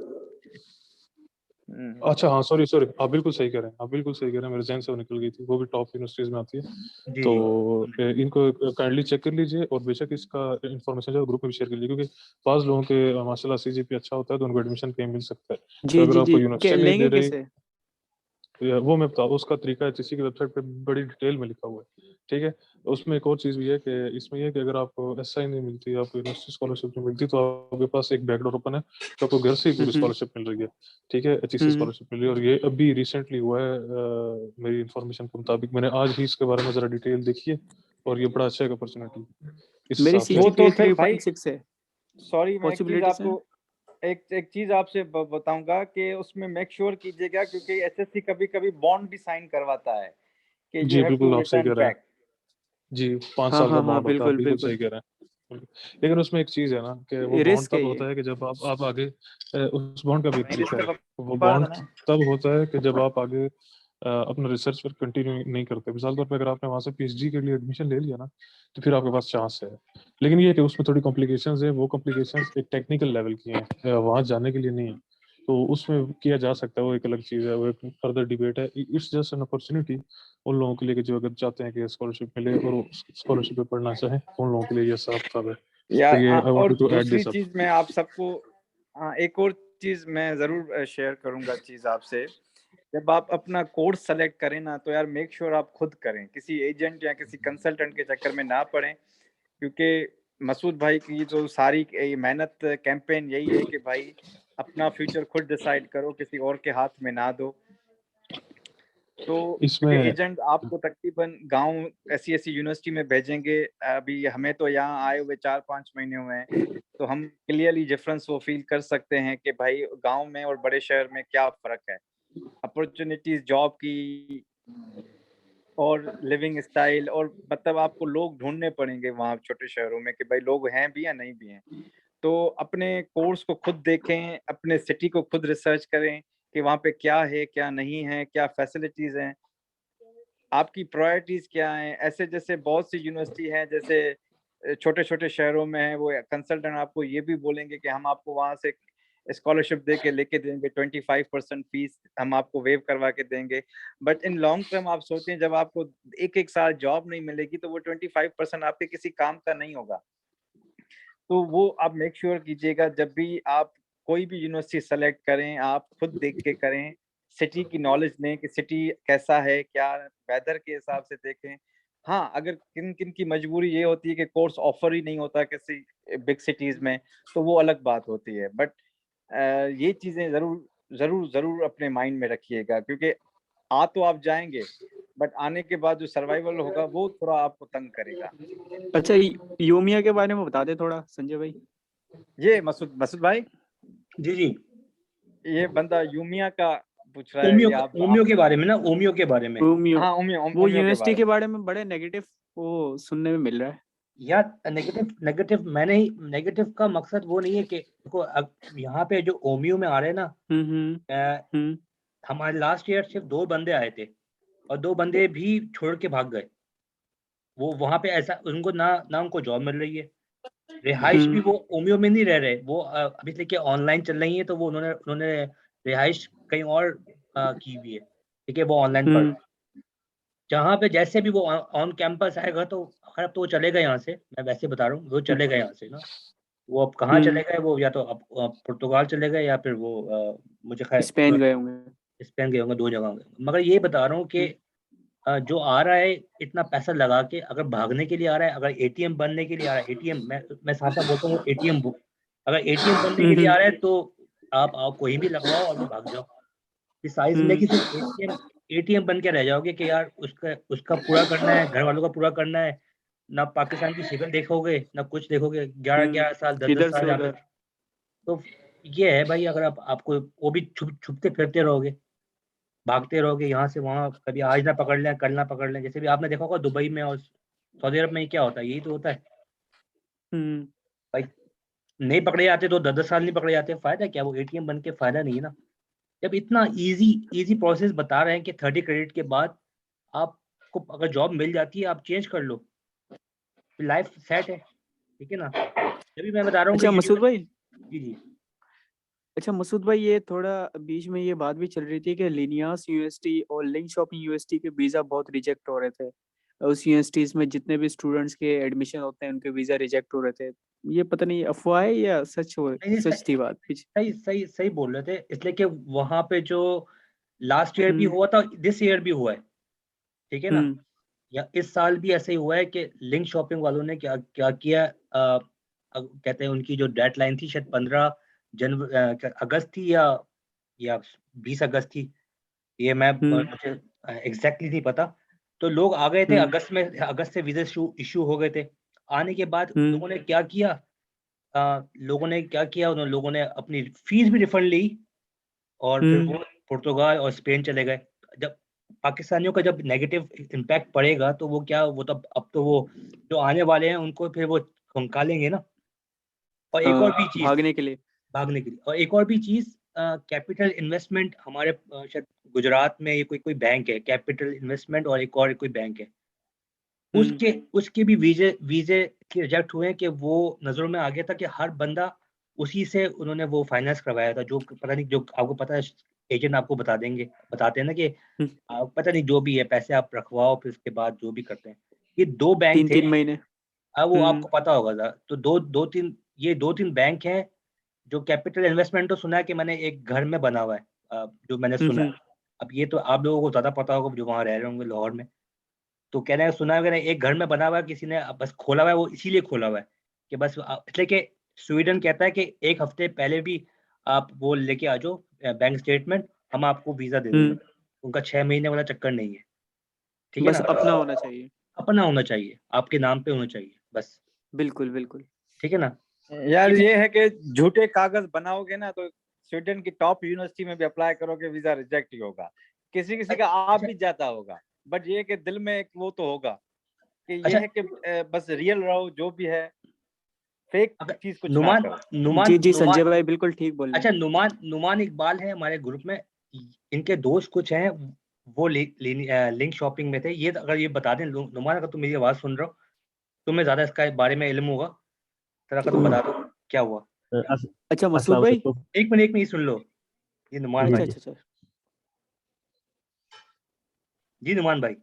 अच्छा, हाँ सॉरी सॉरी, आप बिल्कुल सही कह रहे हैं, आप बिल्कुल सही कह रहे हैं, मेरे जहन से वो निकल गई थी, वो भी टॉप यूनिवर्सिटीज में आती है। जी तो जी। इनको काइंडली चेक कर लीजिए और बेशक इसका इन्फॉर्मेशन जो है ग्रुप में भी शेयर कर लीजिए, क्योंकि पास लोगों के माशाल्लाह CGPA अच्छा होता है तो उनको एडमिशन कहीं मिल सकता है। तो जी अगर जी आपको जी, यूनिवर्सिटी नहीं दे लेंगे रही, कैसे? वो मैं बताऊँ, उसका तरीका HEC की वेबसाइट पे बड़ी डिटेल में लिखा हुआ है। ठीक है। उसमें एक और चीज़ भी है कि इसमें यह है कि अगर आपको SI नहीं मिलती, आपको यूनिवर्सिटी स्कॉलरशिप नहीं मिलती, तो आपके पास एक बैकडोर ओपन है, तो आपको घर से ही पूरी हम्म स्कॉलरशिप मिल रही है। ठीक है, HEC हम्म स्कॉलरशिप मिल रही है और ये अभी रिसेंटली हुआ है। मेरी इन्फॉर्मेशन के मुताबिक मैंने आज ही इसके बारे में ज़रा डिटेल देखी है और ये बड़ा अच्छा एक अपॉर्चुनिटी इस मेरी हिसाब से। वो तो CGPA फिर भाई 3.6 है। सॉरी, मैं एक चीज पॉसिबिलिटीज आपको है। एक चीज आपसे बताऊंगा कि उसमें मेक श्योर कीजिएगा, क्योंकि SSC कभी कभी बॉन्ड भी साइन करवाता है कि यू जी हैव बिल्कुल, टू आप सही रिटर्न कह रहे हैं। बैक। जी, 5 हाँ साल का हाँ हाँ, बॉन्ड होता है, आप बिल्कुल बिल्कुल सही बिल्कुल। कह रहे हैं। लेकिन उसमें एक चीज़ है ना कि वो बॉन्ड रिस्क है तब ये। होता है कि जब आप आगे उस बॉन्ड का भी एक नहीं, तरीका है। इसका वो पता था बॉन्ड ना। तब होता है कि जब आप आगे अपना रिसर्च पर कंटिन्यू नहीं करते। मिसाल तौर पर अगर आपने वहाँ से PhD के लिए एडमिशन ले लिया ना, तो फिर आपके पास चांस है। लेकिन ये है कि उसमें थोड़ी कॉम्प्लिकेशंस है, वो कॉम्प्लिकेशंस एक टेक्निकल लेवल की हैं, वहाँ जाने के लिए नहीं है। तो उसमें किया जा सकता है, वो एक अलग चीज़ है, वो एक फर्दर डिबेट है। इट्स जस्ट एन अपॉर्चुनिटी उन लोगों के लिए कि जो अगर चाहते हैं कि स्कॉलरशिप मिले और स्कॉलरशिप पे पढ़ना चाहें, उन लोगों के लिए ये सब सब है। तो यार ये आई और वांटेड टू ऐड दूसरी दिस अप। चीज मैं आप सबको, हाँ, एक और चीज मैं जरूर शेयर करूंगा चीज आपसे। जब आप अपना कोर्स सेलेक्ट करें ना, तो यार मेक श्योर आप खुद करें, किसी एजेंट या किसी कंसल्टेंट के चक्कर में ना पड़ें। क्योंकि मसूद भाई की जो सारी मेहनत कैंपेन यही है कि भाई अपना फ्यूचर खुद डिसाइड करो, किसी और के हाथ में ना दो। तो क्योंकि इसमें एजेंट आपको तकरीबन गांव ऐसी ऐसी यूनिवर्सिटी में भेजेंगे, अभी हमें तो यहाँ आए हुए 4-5 महीने हुए हैं, तो हम क्लियरली डिफरेंस वो फील कर सकते हैं कि भाई गांव में और बड़े शहर में क्या फर्क है, अपॉर्चुनिटीज जॉब की और लिविंग स्टाइल, और मतलब आपको लोग ढूंढने पड़ेंगे वहाँ छोटे शहरों में कि भाई लोग हैं भी या नहीं भी हैं। तो अपने कोर्स को खुद देखें, अपने सिटी को खुद रिसर्च करें कि वहाँ पे क्या है, क्या नहीं है, क्या फैसिलिटीज हैं, आपकी प्रायोरिटीज क्या हैं। ऐसे जैसे बहुत सी यूनिवर्सिटी हैं, जैसे छोटे-छोटे शहरों में है, वो कंसल्टेंट आपको ये भी बोलेंगे कि हम आपको वहाँ से स्कॉलरशिप दे के लेके देंगे, 25% फीस हम आपको वेव करवा के देंगे। बट इन लॉन्ग टर्म आप सोचें, जब आपको 1-1 साल जॉब नहीं मिलेगी तो वो 25% आपके किसी काम का नहीं होगा। तो वो आप मेक श्योर कीजिएगा जब भी आप कोई भी यूनिवर्सिटी सेलेक्ट करें, आप खुद देख के करें, सिटी की नॉलेज लें कि सिटी कैसा है, क्या वेदर के हिसाब से देखें। हाँ, अगर किन-किन की मजबूरी ये होती है कि कोर्स ऑफर ही नहीं होता किसी बिग सिटीज़ में, तो वो अलग बात होती है। बट ये चीज़ें ज़रूर अपने माइंड में रखिएगा, क्योंकि आ तो आप जाएँगे, बट आने के बाद जो सर्वाइवल होगा वो थोड़ा आपको तंग करेगा। अच्छा, यूमिया के बारे में बता दे थोड़ा संजय भाई। ये मसूद भाई, जी, जी। ये बंदा यूमिया का पूछ रहा है ओमियो कि आप ओमियो के बारे में ना, ओमियो के बारे में। ओमियो, हाँ, वो ओमियो के यूनिवर्सिटी बारे के में। बारे में बड़े नेगेटिव वो सुनने में मिल रहा है। यार नेगेटिव मैंने ही, नेगेटिव का मकसद वो नहीं है कि देखो यहाँ पे जो ओमियो में आ रहे हैं ना, हमारे लास्ट ईयर सिर्फ 2 बंदे आए थे और 2 बंदे भी छोड़ के भाग गए। वो वहाँ पे ऐसा उनको ना उनको जॉब मिल रही है, रिहाइश भी वो ओमियो में नहीं रह रहे, वो अभी देखिए ऑनलाइन चल रही है, तो वो उन्होंने रिहाइश कहीं और की हुई है, ठीक है, वो ऑनलाइन पढ़ रहे हैं। जहाँ पे जैसे भी वो ऑन कैंपस आएगा तो अब तो वो चलेगा यहाँ से, मैं वैसे बता रहा हूँ, वो चलेगा यहाँ से ना, वो अब कहाँ चले गए, वो या तो अब पुर्तगाल चले गए या फिर वो मुझे खैर स्पेन गए होंगे। स्पेन गए होंगे, 2 जगह गए। मगर ये बता रहा हूँ कि जो आ रहा है इतना पैसा लगा के, अगर भागने के लिए आ रहा है, अगर एटीएम बनने के लिए आ रहा है, एटीएम मैं साफ-साफ बोलता हूँ, एटीएम अगर एटीएम बनने के लिए आ रहा है तो आप कोई भी लगवाओ और वो भाग जाओ। कि सारी ज़िंदगी सिर्फ एटीएम बन के रह जाओगे कि यार उसका उसका पूरा करना है, घर वालों का पूरा करना है, ना पाकिस्तान की शक्ल देखोगे, ना कुछ देखोगे, 11-11 साल, 10-10 इधर साल से यहाँ पे। उधर। तो ये है भाई, अगर आपको वो भी छुपते फिरते रहोगे, भागते रहोगे यहाँ से वहाँ, कभी आज ना पकड़ लें, कल ना पकड़ लें। जैसे भी आपने देखा होगा दुबई में और सऊदी अरब में क्या होता है, यही तो होता है। भाई नहीं पकड़े जाते तो 10-10 साल नहीं पकड़े जाते, फ़ायदा क्या? वो एटीएम बन के फ़ायदा नहीं है ना। जब इतना ईज़ी प्रोसेस बता रहे हैं कि 30 क्रेडिट के बाद आपको अगर जॉब मिल जाती है, आप चेंज कर लो, लाइफ सेट है, ठीक है ना? तभी मैं बता रहा हूँ कि अच्छा मसूद भाई, जी, जी। अच्छा मसूद भाई, ये थोड़ा बीच में ये बात भी चल रही थी कि लिनियास यूनिवर्सिटी और लिंक शॉपिंग यूनिवर्सिटी के वीज़ा बहुत रिजेक्ट हो रहे थे। उस यूनिवर्सिटीज़ में जितने भी स्टूडेंट्स के एडमिशन होते हैं, उनके वीज़ा रिजेक्ट हो रहे थे। ये पता नहीं अफ़वाह है या नहीं, सच थी बात? सही बोल रहे थे, इसलिए कि वहाँ पे जो लास्ट ईयर भी हुँ, हुआ था, दिस ईयर भी हुआ है, ठीक है ना? हुँ, या इस साल भी ऐसे ही हुआ है कि लिंक शॉपिंग वालों ने क्या क्या किया, कहते हैं उनकी जो डेडलाइन थी शायद 15 अगस्त थी या 20 अगस्त थी, ये मुझे एग्जैक्टली नहीं पता। तो लोग आ गए थे अगस्त से वीज़ा इशू हो गए थे। आने के बाद लोगों ने क्या किया, उन लोगों ने अपनी फीस भी रिफंड ली और फिर वो पुर्तगाल और स्पेन चले गए। जब पाकिस्तानियों का जब नेगेटिव इम्पैक्ट पड़ेगा तो वो क्या, वो तब अब तो वो जो आने वाले हैं उनको फिर वो खंगालेंगे ना। और एक और भी चीज़, भागने के लिए। भागने के लिए, और एक और भी चीज़, कैपिटल इन्वेस्टमेंट हमारे शायद गुजरात में ये कोई बैंक है, कैपिटल इन्वेस्टमेंट, और एक और कोई बैंक है। उसके भी वीज़े वीज़े रिजेक्ट हुए हैं कि वो नज़रों में आ गया था कि हर बंदा उसी से उन्होंने वो फाइनेंस करवाया था, जो पता नहीं, जो आपको पता है, एजेंट आपको बताते हैं ना कि पता नहीं जो भी है, पैसे आप रखवाओ, फिर उसके बाद जो भी करते हैं। ये 2 बैंक थे, 3-3 महीने। वो आपको पता होगा ज़रा, तो 2-3 बैंक हैं, जो कैपिटल इन्वेस्टमेंट तो सुना है कि मैंने एक घर में बना हुआ है, जो मैंने सुना है। अब ये तो आप लोगों को ज़्यादा पता होगा जो वहाँ रह रहे होंगे लाहौर में। तो कहना है, सुना है मैंने, एक घर में बना हुआ है, किसी ने बस खोला हुआ है, वो इसीलिए खोला हुआ है कि बस इसलिए कि स्वीडन कहता है कि 1 हफ्ते पहले भी आप वो लेके आ जाओ, बैंक स्टेटमेंट, हम आपको वीज़ा दे देंगे। उनका 6 महीने वाला चक्कर नहीं है, ठीक है बस ना? अपना होना चाहिए। अपना होना चाहिए, आपके नाम पे होना चाहिए, बस, बिल्कुल, बिल्कुल। ठीक है ना? यार ये ये है कि झूठे कागज बनाओगे ना तो स्वीडन की टॉप यूनिवर्सिटी में भी अप्लाई करोगे, वीजा रिजेक्ट ही होगा। किसी का आ भी जाता होगा। बट ये है कि दिल में एक वो तो होगा कि ये अच्छा है कि बस रियल रहो, जो भी है, फेक अगर चीज कुछ ना नुमान करो। नुमान जी नुमान संजय भाई बिल्कुल ठीक बोल रहे अच्छा हैं। नुमान इकबाल है हमारे ग्रुप में, इनके दोस्त कुछ हैं, वो लिंक शॉपिंग में थे। ये अगर ये बता दें नुमान, अगर तुम मेरी आवाज सुन रहे हो, तुम्हें ज्यादा इसका बारे में इल्म होगा, जरा अगर तुम बता दो क्या हुआ। अच्छा मसूद अस्सलाम भाई, वालेकुम। एक मिनट सुन लो, ये नुमान जी अच्छा भाई। अच्छा अच्छा जी नुमान भाई।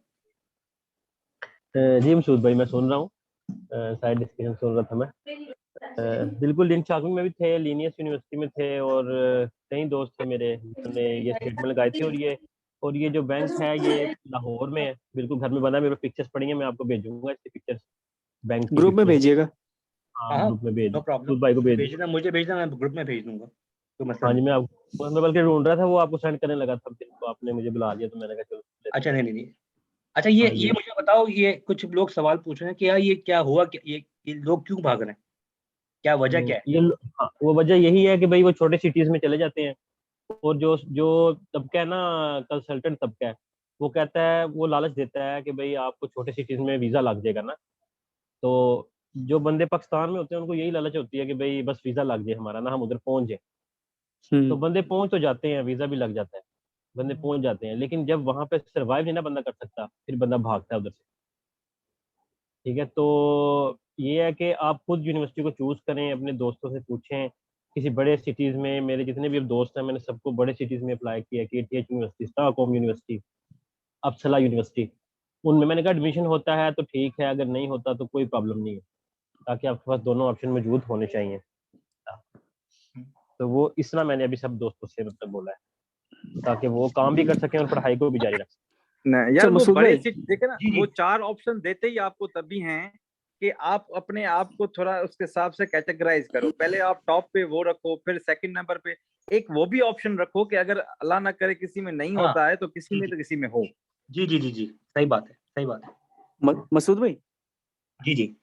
जी मसूद भाई, मैं सुन रहा हूँ, साइड डिस्कशन सुन रहा था मैं। बिल्कुल लिंक शॉपिंग में भी थे, लीनियस यूनिवर्सिटी में थे, और कई दोस्त थे मेरे जिन्होंने ये स्टेटमेंट लगाई थी। और ये जो बैंक है ये लाहौर में है, बिल्कुल घर में बना है। मेरे पिक्चर्स पड़ी हैं, मैं आपको भेजूंगा इसकी पिक्चर्स, बैंक की ग्रुप में पिक्चर्स। भेजिएगा। हाँ हाँ ग्रुप में भेज नो प्रॉब्लम, मसूद भाई को भेज दूँ। भेजना, मुझे भेजना, मैं ग्रुप में भेज दूंगा, कोई मसला हाँ जी, नहीं। मैं बल्कि ढूंढ रहा था, वो आपको सेंड करने लगा था, तो आपने मुझे बुला लिया, तो मैंने कहा चलो लेते अच्छा हैं। नहीं। अच्छा हाँ ये जी। मुझे बताओ, ये कुछ लोग सवाल पूछ रहे हैं कि यार ये क्या हुआ, ये लोग क्यों भाग रहे हैं, क्या वजह क्या है? हाँ, वो वजह यही है कि भाई वो छोटे सिटीज में चले जाते हैं, और जो जो तबका है ना, कंसल्टेंट तबका है, वो कहता है, वो लालच देता है कि भाई आपको छोटे सिटीज में वीजा लग जाएगा ना। तो जो बंदे पाकिस्तान में होते हैं उनको यही लालच होती है कि भाई बस वीजा लग जाए हमारा ना, हम उधर पहुंच जाए। तो बंदे पहुंच तो जाते हैं, वीजा भी लग जाता है, बंदे पहुंच जाते हैं, लेकिन जब वहां पे सर्वाइव नहीं ना बंदा कर सकता, फिर बंदा भागता है उधर से। ठीक है, तो ये है कि आप खुद यूनिवर्सिटी को चूज करें, अपने दोस्तों से पूछें, किसी बड़े सिटीज में। मेरे जितने भी अब दोस्त हैं, मैंने सबको बड़े सिटीज में अप्लाई किया, KTH university, Stockholm university, Uppsala university, उनमें मैंने कहा एडमिशन होता है तो ठीक है, अगर नहीं होता तो कोई प्रॉब्लम नहीं है, ताकि आपके पास दोनों ऑप्शन मौजूद होने चाहिए। तो वो इस तरह मैंने अभी सब दोस्तों से मतलब बोला है, ताकि वो काम भी कर सकें और पढ़ाई को भी जारी रख सकें। नहीं यार, चल वो मसूद बड़े भाई, सिटी देखे ना, जी वो जी 4 ऑप्शन देते ही आपको तभी हैं कि आप अपने आप को थोड़ा उसके हिसाब से कैटेगराइज करो। पहले आप टॉप पे वो रखो, फिर सेकंड नंबर पे एक वो भी ऑप्शन रखो कि अगर अल्लाह ना करे किसी में नहीं हाँ होता है तो किसी जी में तो किसी में हो। जी सही बात है, सही बात है। मसूद भाई। जी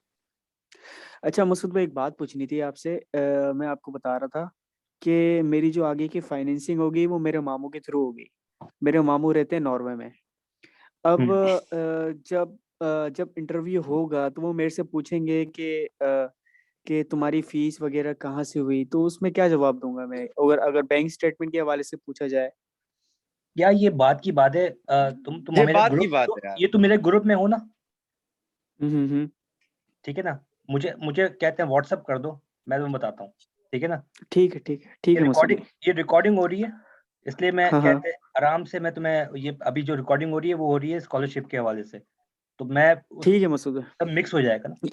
अच्छा मसूद भाई, एक बात पूछनी थी आपसे। मैं आपको बता रहा था कि मेरी जो आगे की फाइनेंसिंग होगी वो मेरे मामू के थ्रू होगी। मेरे मामू रहते हैं नॉर्वे में। अब जब इंटरव्यू होगा तो वो मेरे से पूछेंगे कि तुम्हारी फीस वगैरह कहाँ से हुई, तो उसमें क्या जवाब दूंगा मैं, अगर अगर बैंक स्टेटमेंट के हवाले से पूछा जाए? यार ये बात की बात है, तुम ये मेरे बात की ग्रुप, बात है यार। ये तुम मेरे ग्रुप में हो ना, हम्म। ठीक है ना? मुझे मुझे कहते हैं व्हाट्सअप कर दो, मैं तुम्हें बताता हूँ, ठीक है ना? ठीक है ठीक है ठीक ये है मसूद रिकॉर्डिंग भाई। ये रिकॉर्डिंग हो रही है, इसलिए मैं हाँ हाँ कहते हैं आराम से, मैं तुम्हें ये अभी जो रिकॉर्डिंग हो रही है वो हो रही है स्कॉलरशिप के हवाले से, तो मैं उस ठीक है मसूद भाई, सब मिक्स हो जाएगा ना। ये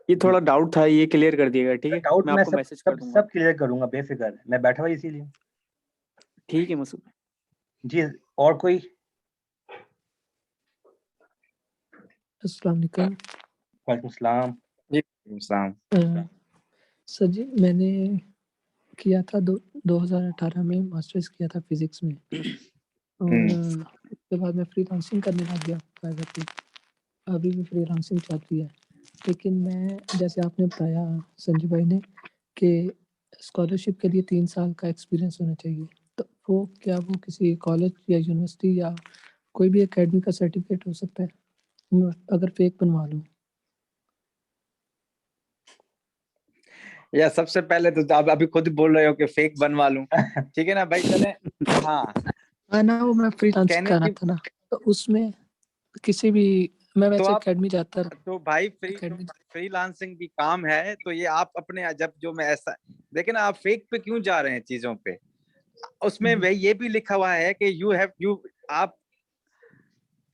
जी, थोड़ा डाउट था, ये क्लियर कर दिएगा। ठीक है, डाउट मैं मैं आपको सब मैसेज कर सब दूंगा। सब क्लियर करूंगा, बेफिक्र है, मैं बैठा हुआ इसीलिए। ठीक है मसूद भाई। जी, और कोई? अस्सलाम वालेकुम। वालेकुम सलाम। जी साम। सर जी, मैंने किया था 2018 में मास्टर्स किया था फिजिक्स में, और उसके बाद मैं फ्रीलांसिंग करने लग गया प्राइवेटली। अभी भी फ्रीलांसिंग चल रही है, लेकिन मैं, जैसे आपने बताया संजय भाई ने, कि स्कॉलरशिप के लिए 3 साल का एक्सपीरियंस होना चाहिए, तो वो क्या वो किसी कॉलेज या यूनिवर्सिटी या कोई भी एकेडमी का सर्टिफिकेट हो सकता है, मैं अगर फेक बनवा लूँ? या सबसे पहले तो आप अभी खुद बोल रहे हो कि फेक बनवा लूं, ठीक है ना भाई, चले। हाँ, हाँ ना, वो मैं फ्रीलांसिंग कहने कर रहा की था ना, तो उसमें किसी भी, मैं तो वैसे आप एकेडमी जाता तो भाई एकेडमी। फ्रीलांसिंग भी काम है, तो ये आप अपने जब जो मैं ऐसा देखे ना, आप फेक पे क्यों जा रहे हैं चीजों पे। उसमें वही ये भी लिखा हुआ है कि आप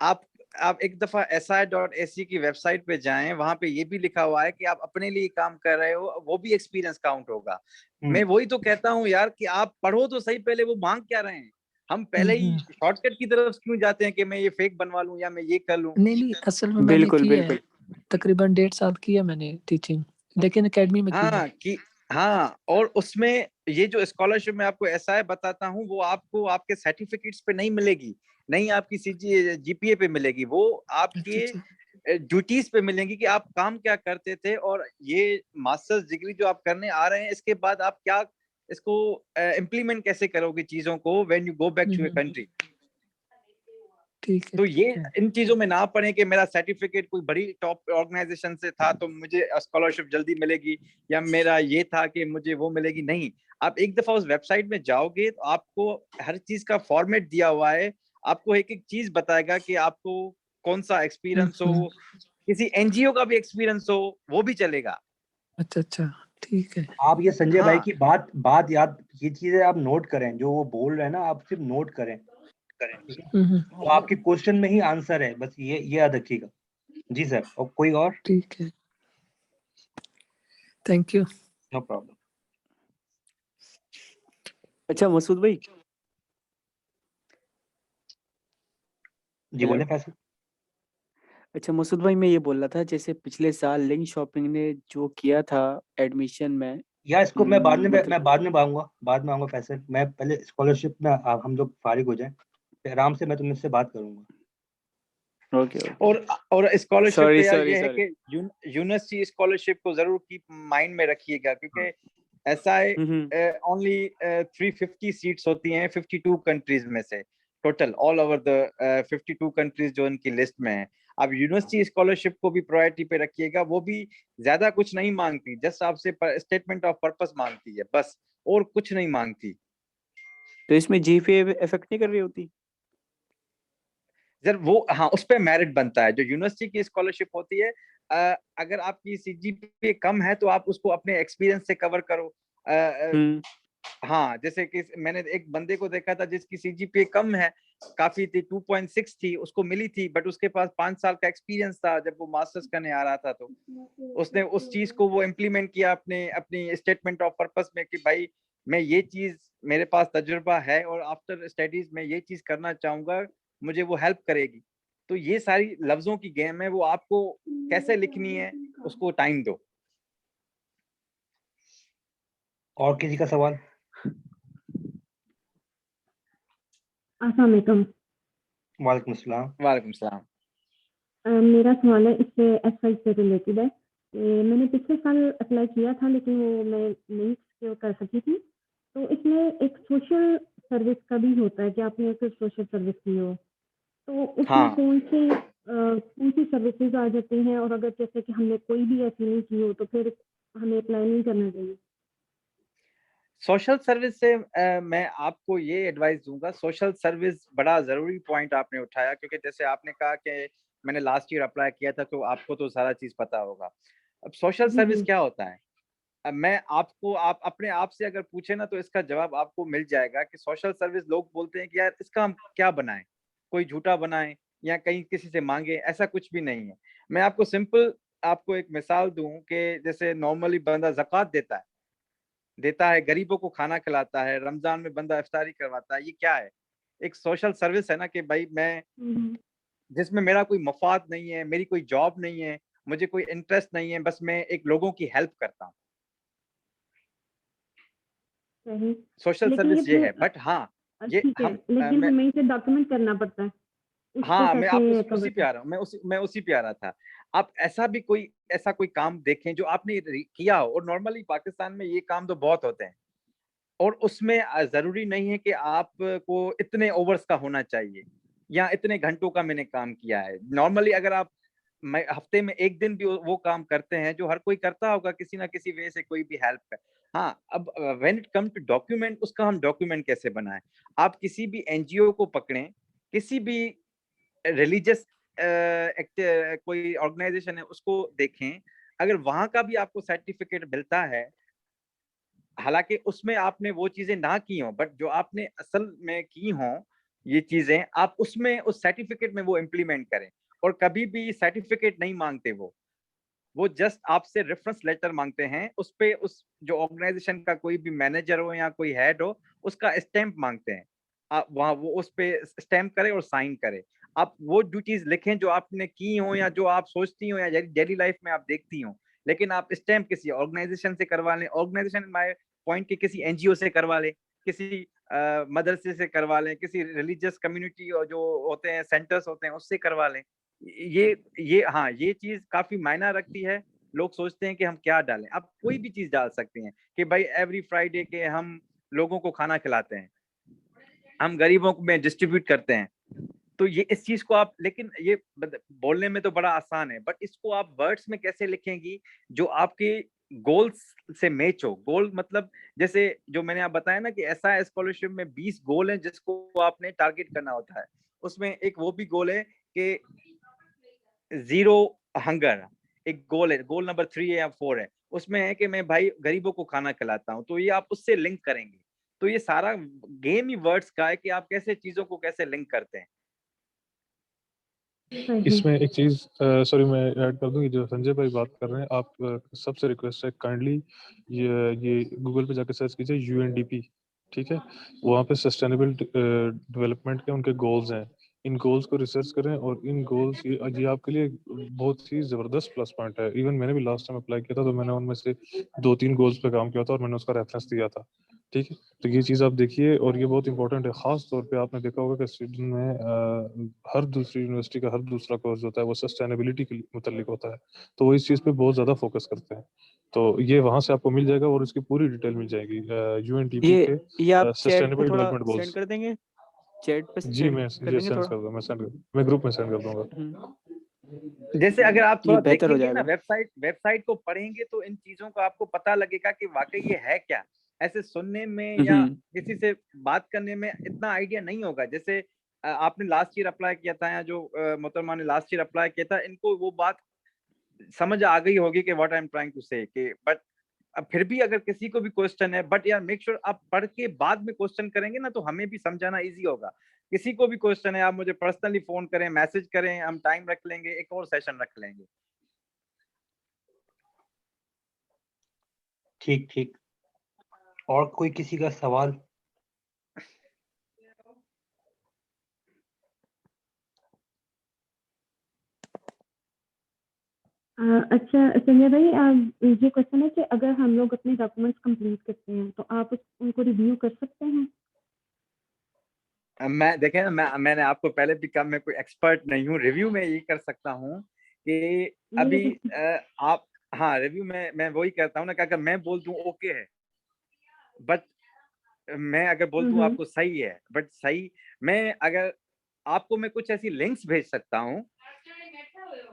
आप आप एक दफा SI.AC की वेबसाइट पे जाएं, वहां पे ये भी लिखा हुआ है कि आप अपने लिए काम कर रहे हो, वो भी एक्सपीरियंस काउंट होगा। मैं वही तो कहता हूँ यार कि आप पढ़ो तो सही पहले, वो मांग क्या रहे हैं। हम पहले ही शॉर्टकट की तरफ क्यों जाते हैं कि मैं ये फेक बनवा लूं या मैं ये कर लूं। नहीं, असल में मैंने बिल्कुल की है, बिल्कुल। तकरीबन 1.5 साल की है मैंने टीचिंग, लेकिन एकेडमी में की है। हाँ, और उसमें ये जो स्कॉलरशिप मैं आपको ऐसा है बताता हूँ, वो आपको आपके सर्टिफिकेट्स पे नहीं मिलेगी, नहीं आपकी GPA पे मिलेगी, वो अच्छा अच्छा। आपके ड्यूटीज पे मिलेंगी कि आप काम क्या करते थे। और ये मास्टर्स डिग्री जो आप करने आ रहे हैं, इसके बाद आप क्या इसको इम्प्लीमेंट कैसे करोगे चीजों को, when you go back to your country. ठीक है तो ठीक ये है इन चीजों में ना पड़े कि मेरा सर्टिफिकेट कोई बड़ी टॉप ऑर्गेनाइजेशन से था तो मुझे स्कॉलरशिप जल्दी मिलेगी, या मेरा ये था कि मुझे वो मिलेगी। नहीं, आप एक दफा उस वेबसाइट में जाओगे तो आपको हर चीज का फॉर्मेट दिया हुआ है, आपको एक एक चीज बताएगा कि आपको कौन सा एक्सपीरियंस हो, किसी एनजीओ का भी एक्सपीरियंस हो वो भी चलेगा। अच्छा अच्छा ठीक है आप ये संजय भाई हाँ की बात बात याद, ये चीजें आप नोट करें, जो वो बोल रहे हैं ना, आप सिर्फ नोट करें, ठीक है? तो आपके क्वेश्चन में ही आंसर है, बस ये याद रखिएगा। जी सर, और कोई और? ठीक है थैंक यू नो प्रॉब्लम। अच्छा मसूद भाई, जी हेलो। बोले फैसल। अच्छा मसूद भाई, मैं ये बोल रहा था, जैसे पिछले साल लिंक शॉपिंग ने जो किया था एडमिशन में, या इसको मैं बाद में मतलब मैं बाद में आऊंगा फैसल। मैं पहले स्कॉलरशिप में हम लोग फारिग हो जाएं, फिर आराम से मैं तुमसे बात करूंगा। Okay okay. और स्कॉलरशिप सॉरी पे यार सॉरी ये है सॉरी। कि यूनिवर्सिटी स्कॉलरशिप को जरूर कीप माइंड में रखिएगा, क्योंकि ऐसा है ओनली 350 सीट्स होती हैं 52 कंट्रीज में से, total all over the 52 countries जो इनकी लिस्ट में है। अब यूनिवर्सिटी स्कॉलरशिप को भी प्रायोरिटी पे रखिएगा, वो भी ज्यादा कुछ नहीं मांगती, जस्ट आपसे स्टेटमेंट ऑफ पर्पस मांगती है बस, और कुछ नहीं मांगती। तो इसमें जीपीए इफेक्ट नहीं कर रही होती? सर वो हाँ, उस पे मेरिट बनता है। जो यूनिवर्सिटी की स्कॉलरशिप होती है, अगर आपकी सीजीपीए कम है तो आप उसको अपने एक्सपीरियंस से कवर करो। हाँ, जैसे कि मैंने एक बंदे को देखा था जिसकी सीजीपीए कम है, काफी थी, 2.6 थी, उसको मिली थी, बट उसके पास 5 साल का एक्सपीरियंस था जब वो मास्टर्स करने आ रहा था। तो उसने उस चीज को वो इम्प्लीमेंट किया अपने अपनी स्टेटमेंट ऑफ पर्पस में कि भाई मैं ये चीज, मेरे पास तजुर्बा है और आफ्टर स्टडीज में ये चीज करना चाहूंगा, मुझे वो हेल्प करेगी। तो ये सारी लफ्जों की गेम है, वो आपको कैसे लिखनी है उसको टाइम दो। और किसी का सवाल? अस्सलाम वालेकुम। वालेकुम सलाम। वालेकुम सलाम। मेरा सवाल है, इससे एसवाई से रिलेटेड है। मैंने पिछले साल अप्लाई किया था लेकिन वो मैं नहीं सिक्योर कर सकी थी। तो इसमें एक सोशल सर्विस का भी होता है कि आपने एक सोशल सर्विस की हो, तो उसमें हाँ, कौन सी सर्विसेज आ जाती हैं, और अगर जैसे कि हमने कोई भी ऐसी नहीं की हो तो फिर हमें अप्लाई नहीं करना चाहिए? सोशल सर्विस से मैं आपको ये एडवाइस दूंगा, सोशल सर्विस बड़ा जरूरी पॉइंट आपने उठाया, क्योंकि जैसे आपने कहा कि मैंने लास्ट ईयर अप्लाई किया था, तो आपको तो सारा चीज पता होगा। अब सोशल जी सर्विस जी। क्या होता है? अब मैं आपको, आप अपने आप से अगर पूछे ना तो इसका जवाब आपको मिल जाएगा कि सोशल सर्विस, लोग बोलते हैं कि यार इसका हम क्या बनाएं, कोई झूठा बनाएं या कहीं किसी से मांगे, ऐसा कुछ भी नहीं है। मैं आपको सिंपल आपको एक मिसाल दूं कि जैसे नॉर्मली बंदा ज़कात देता है, गरीबों को खाना खिलाता है, रमजान में बंदा इफ्तारी करवाता है, ये क्या है? एक सोशल सर्विस है ना, कि भाई मैं, जिसमें मेरा कोई मफाद नहीं है, मेरी कोई जॉब नहीं है, मुझे कोई इंटरेस्ट नहीं है, बस मैं एक लोगों की हेल्प करता हूँ। सही। सोशल लेकिन ये सर्विस ये फिर है। बट हाँ, ये ठीक है, हम लेकिन मैं, हमें इसे डॉक्यूमेंट करना पड़ता है, उसको हाँ, मैं आप कैसे उसी कवर पे कर? आ रहा हूँ, मैं उसी पे आ रहा था। आप ऐसा कोई काम देखें जो आपने किया हो, और नॉर्मली पाकिस्तान में ये काम तो बहुत होते हैं, और उसमें जरूरी नहीं है कि आपको इतने ओवर्स का होना चाहिए या इतने घंटों का मैंने काम किया है। नॉर्मली अगर आप हफ्ते में एक दिन भी वो काम करते हैं, जो हर कोई करता होगा किसी ना किसी वे से, कोई भी हेल्प कर। हाँ, अब when it come to document, उसका हम डॉक्यूमेंट कैसे बनाएं? आप किसी भी एनजीओ को पकड़ें, किसी भी रिलीजियस कोई ऑर्गेनाइजेशन है उसको देखें, अगर वहां का भी आपको सर्टिफिकेट मिलता है, हालांकि उसमें आपने वो चीजें ना की हो, बट जो आपने असल में की हो ये चीजें, आप उसमें उस सर्टिफिकेट में वो इम्प्लीमेंट करें। और कभी भी सर्टिफिकेट नहीं मांगते वो जस्ट आपसे रेफरेंस लेटर मांगते हैं, उस पे उस जो ऑर्गेनाइजेशन का कोई भी मैनेजर हो या कोई हेड हो, उसका स्टैंप मांगते हैं। आप वहाँ वो उस पे स्टैंप करें और साइन करें। आप वो ड्यूटीज लिखें जो आपने की हो, या जो आप सोचती हो, या डेली लाइफ में आप देखती हो, लेकिन आप स्टैंप किसी ऑर्गेनाइजेशन से करवा लें, ऑर्गेनाइजेशन माय पॉइंट के किसी एनजीओ से करवा लें, किसी मदरसे से करवा लें, किसी रिलीजियस कम्युनिटी और जो होते हैं सेंटर्स होते हैं उससे करवा लें। ये हाँ, ये चीज काफी मायना रखती है। लोग सोचते हैं कि हम क्या डालें, आप कोई भी चीज डाल सकते हैं कि भाई एवरी फ्राइडे के हम लोगों को खाना खिलाते हैं, हम गरीबों में डिस्ट्रीब्यूट करते हैं, तो ये इस चीज को आप, लेकिन ये बोलने में तो बड़ा आसान है, बट इसको आप वर्ड्स में कैसे लिखेंगी जो आपके गोल्स से मैच हो। गोल मतलब जैसे जो मैंने आप बताया ना कि ऐसा स्कॉलरशिप में 20 गोल हैं जिसको आपने टारगेट करना होता है। उसमें एक वो भी गोल है कि 0 हंगर, एक गोल है, गोल नंबर 3 है या 4 है, उसमें है कि मैं भाई गरीबों को खाना खिलाता हूँ। तो ये आप उससे लिंक करेंगे। तो ये सारा गेम ही वर्ड्स का है कि आप कैसे चीजों को कैसे लिंक करते हैं। इसमें एक चीज सॉरी मैं ऐड कर दूं, कि जो संजय भाई बात कर रहे हैं, आप सबसे रिक्वेस्ट है काइंडली ये गूगल पे जाकर सर्च कीजिए यूएनडीपी, ठीक है। वहाँ पे सस्टेनेबल डेवलपमेंट के उनके गोल्स हैं, इन गोल्स को रिसर्च करें। और इन गोल्स ये आपके लिए बहुत ही जबरदस्त प्लस पॉइंट है। इवन मैंने भी लास्ट टाइम अप्लाई किया था, तो मैंने उनमें से 2-3 गोल्स पे काम किया था और मैंने उसका रेफरेंस दिया था, ठीक है। तो ये चीज़ आप देखिए, और ये बहुत इंपॉर्टेंट है। खास तौर पे आपने देखा होगा कि स्वीडन में हर दूसरी यूनिवर्सिटी का हर दूसरा कोर्स होता है वो सस्टेनेबिलिटी के मुतालिक होता है, तो वो इस चीज़ पे बहुत ज़्यादा फोकस करते हैं। तो ये वहाँ से आपको मिल जाएगा और इसकी पूरी डिटेल मिल जाएगी यूएनडीपी के ये आप चैट पे सस्टेनेबल थोड़ा डेवलपमेंट सेंड गोल्स। कर देंगे, चैट पे जी सेंड मैं कर ये देंगे सेंड थोड़ा। कर दूंगा, मैं ग्रुप में सेंड कर दूंगा। जैसे अगर आप ये थोड़ा बेहतर हो देखेंगे ना, जाएगा। वेबसाइट को पढ़ेंगे तो इन चीजों का आपको पता लगेगा कि वाकई ये है क्या। ऐसे सुनने में या किसी से बात करने में इतना आइडिया नहीं होगा। जैसे आपने लास्ट ईयर अप्लाई किया था, या जो मोहतरमा ने लास्ट ईयर अप्लाई किया था, इनको वो बात समझ आ गई होगी कि what I am trying to say, कि बट अब फिर भी अगर किसी को भी क्वेश्चन है, बट यार मेक श्योर आप पढ़ के बाद में क्वेश्चन करेंगे ना, तो हमें भी समझाना इजी होगा। किसी को भी क्वेश्चन है, आप मुझे पर्सनली फोन करें, मैसेज करें, हम टाइम रख लेंगे, एक और सेशन रख लेंगे। ठीक ठीक। और कोई किसी का सवाल? अच्छा संजय भाई, ये क्वेश्चन है कि अगर हम लोग अपने डॉक्यूमेंट्स कंप्लीट करते हैं तो आप उनको रिव्यू कर सकते हैं? मैं देखें ना, मैंने आपको पहले भी कहा मैं कोई एक्सपर्ट नहीं हूँ। रिव्यू में यही कर सकता हूँ कि अभी आप, हाँ रिव्यू में मैं वही करता हूँ ना कि अगर मैं बोल दूं ओके है, बट मैं अगर बोल दूं आपको सही है, बट सही, मैं अगर आपको मैं कुछ ऐसी लिंक्स भेज सकता हूँ।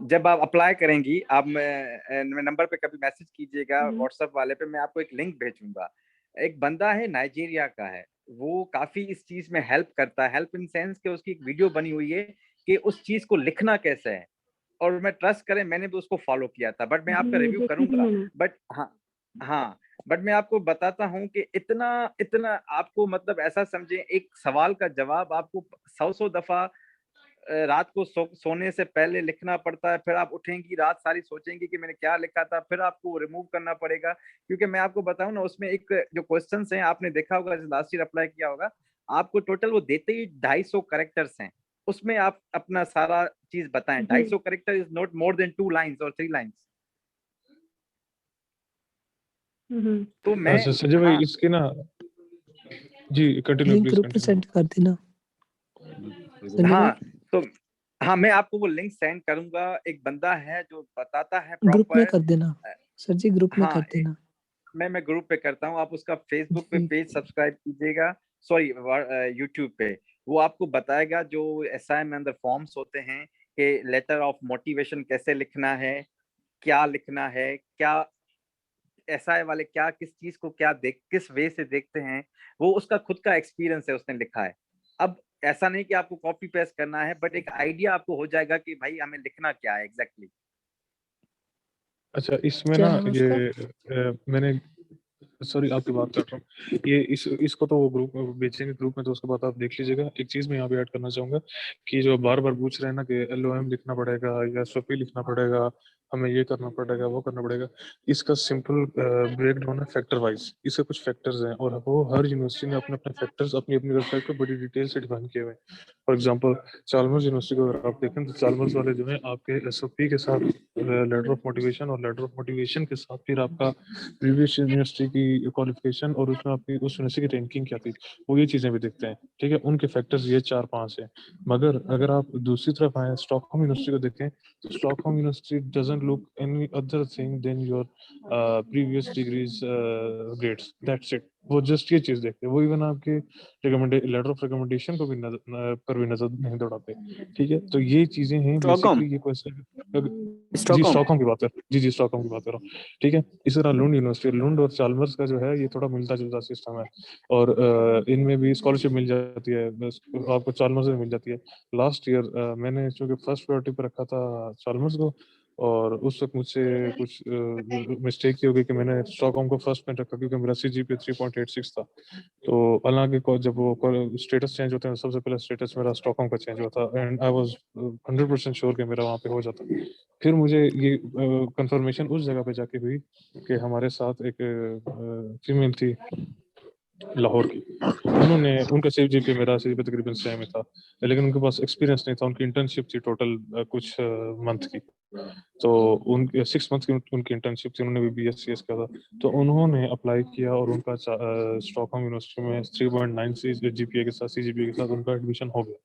जब आप अप्लाई करेंगी, आप नंबर पे कभी मैसेज कीजिएगा व्हाट्सएप वाले पे, मैं आपको एक लिंक भेजूंगा। एक बंदा है नाइजीरिया का है, वो काफी इस चीज में हेल्प करता है। हेल्प इन सेंस कि उसकी एक वीडियो बनी हुई है कि उस चीज को लिखना कैसे है, और मैं ट्रस्ट करें मैंने भी उसको फॉलो किया था। बट मैं आपका रिव्यू करूंगा, बट हाँ बट मैं आपको बताता हूँ कि इतना आपको मतलब ऐसा समझे, एक सवाल का जवाब आपको 100 दफा रात को सोने से पहले लिखना पड़ता है। फिर आप उठेंगी, रात सारी सोचेंगी कि मैंने क्या लिखा था, फिर आपको रिमूव करना पड़ेगा। क्योंकि मैं आपको बताऊं ना, उसमें एक जो क्वेश्चंस हैं, आपने देखा होगा लास्ट ईयर अप्लाई किया होगा, आपको टोटल वो देते ही 250 कैरेक्टर्स हैं। उसमें आप अपना सारा चीज बताएं। 250 character is not more than 2 lines और 3 लाइन्स। तो मैं संजय भाई इसकी ना, जी कंटिन्यू लिंक प्लीज ग्रुप में सेंड कर देना। हाँ तो हाँ, मैं आपको वो लिंक सेंड करूंगा। एक बंदा है जो बताता है ग्रुप में प्रॉपर। कर देना सर जी, ग्रुप में हाँ, कर देना। मैं ग्रुप पे करता हूँ। आप उसका फेसबुक पे पेज सब्सक्राइब कीजिएगा, सॉरी यूट्यूब पे। वो आपको बताएगा जो एसआई में अंदर फॉर्म्स होते हैं कि लेटर ऑफ मोटिवेशन कैसे लिखना है, क्या लिखना है, क्या एसआई वाले क्या किस चीज को क्या किस वे से देखते हैं। वो उसका खुद का एक्सपीरियंस है, उसने लिखा है। अब ऐसा नहीं कि आपको कॉपी पेस्ट करना है, बट एक आइडिया आपको हो जाएगा कि भाई हमें लिखना क्या है एग्जैक्टली। अच्छा इसमें ना ये मैंने सॉरी आपकी बात कर रहा हूँ, ये इसको तो वो ग्रुप में बेचेंगे ग्रुप में, तो उसके बाद आप देख लीजिएगा। एक चीज मैं यहाँ पे ऐड करना चाहूंगा कि जो बार बार पूछ रहे हैं ना कि एलओएम लिखना पड़ेगा या एसओपी लिखना पड़ेगा, हमें ये करना पड़ेगा वो करना पड़ेगा, इसका सिंपल ब्रेक डाउन है फैक्टर वाइज। इसके कुछ फैक्टर्स हैं और वो हर यूनिवर्सिटी ने अपने अपने फैक्टर्स अपनी अपनी वेबसाइट पे बड़ी डिटेल से डिफाइन किए हुए हैं। फॉर एग्जांपल चार्ल्स यूनिवर्सिटी को अगर आप देखें तो चार्ल्स वाले जो है आपके एसओपी के साथ लेटर ऑफ मोटिवेशन, और लेटर ऑफ मोटिवेशन के साथ फिर आपका प्रीवियस यूनिवर्सिटी की क्वालिफिकेशन और उसमें आपकी उस यूनिवर्सिटी की रैंकिंग क्या थी, वो ये चीज़ें भी देखते हैं। ठीक है, उनके फैक्टर्स ये 4-5 हैं। मगर अगर आप दूसरी तरफ आए स्टॉकहोम यूनिवर्सिटी को देखें तो Stockholm University doesn't look any other thing than your previous degrees grades, that's it. वो जस्ट ये चीज देखते हैं, वो इवन आपके लेटर ऑफ रिकमेंडेशन को भी पर भी नजर नहीं दौड़ाते। ठीक है, तो ये चीजें हैं स्टॉकहोम बेसिकली। ये क्वेश्चन जी स्टॉकहोम स्टॉकहोम की बात कर जी स्टॉकहोम की बात कर रहा हूँ। ठीक है, इस तरह लुंड यूनिवर्सिटी, लुंड और चार्ल्मर्स का जो है ये थोड़ा मिलता जुलता सिस्टम है, और इनमें भी स्कॉलरशिप मिल जाती है, आपको चार्ल्मर्स में मिल जाती है। लास्ट ईयर मैंने चूंकि फर्स्ट प्रायोरिटी पर रखा था चार्ल्मर्स को, और उस वक्त मुझसे कुछ मिस्टेक ही हो गई कि मैंने स्टॉकहोम को फर्स्ट में रखा, क्योंकि मेरा CGPA 3.86 था। तो हालांकि जब वो स्टेटस चेंज होते हैं, सबसे पहले स्टेटस मेरा स्टॉकहोम का चेंज हुआ था, एंड आई वाज 100% श्योर कि मेरा वहाँ पे हो जाता। फिर मुझे ये कंफर्मेशन उस जगह पे जाके हुई कि हमारे साथ एक फीमेल थी लाहौर की, उनका CGPA मेरा CGPA तकरीबन सेम ही था, लेकिन उनके पास एक्सपीरियंस नहीं था। उनकी इंटर्नशिप थी टोटल कुछ मंथ की, तो उनके 6 मंथ की उनकी इंटर्नशिप थी, उन्होंने भी BScs किया था। तो उन्होंने अप्लाई किया और उनका स्टॉकहोम यूनिवर्सिटी में 3.9 GPA के साथ CGPA के साथ उनका एडमिशन हो गया।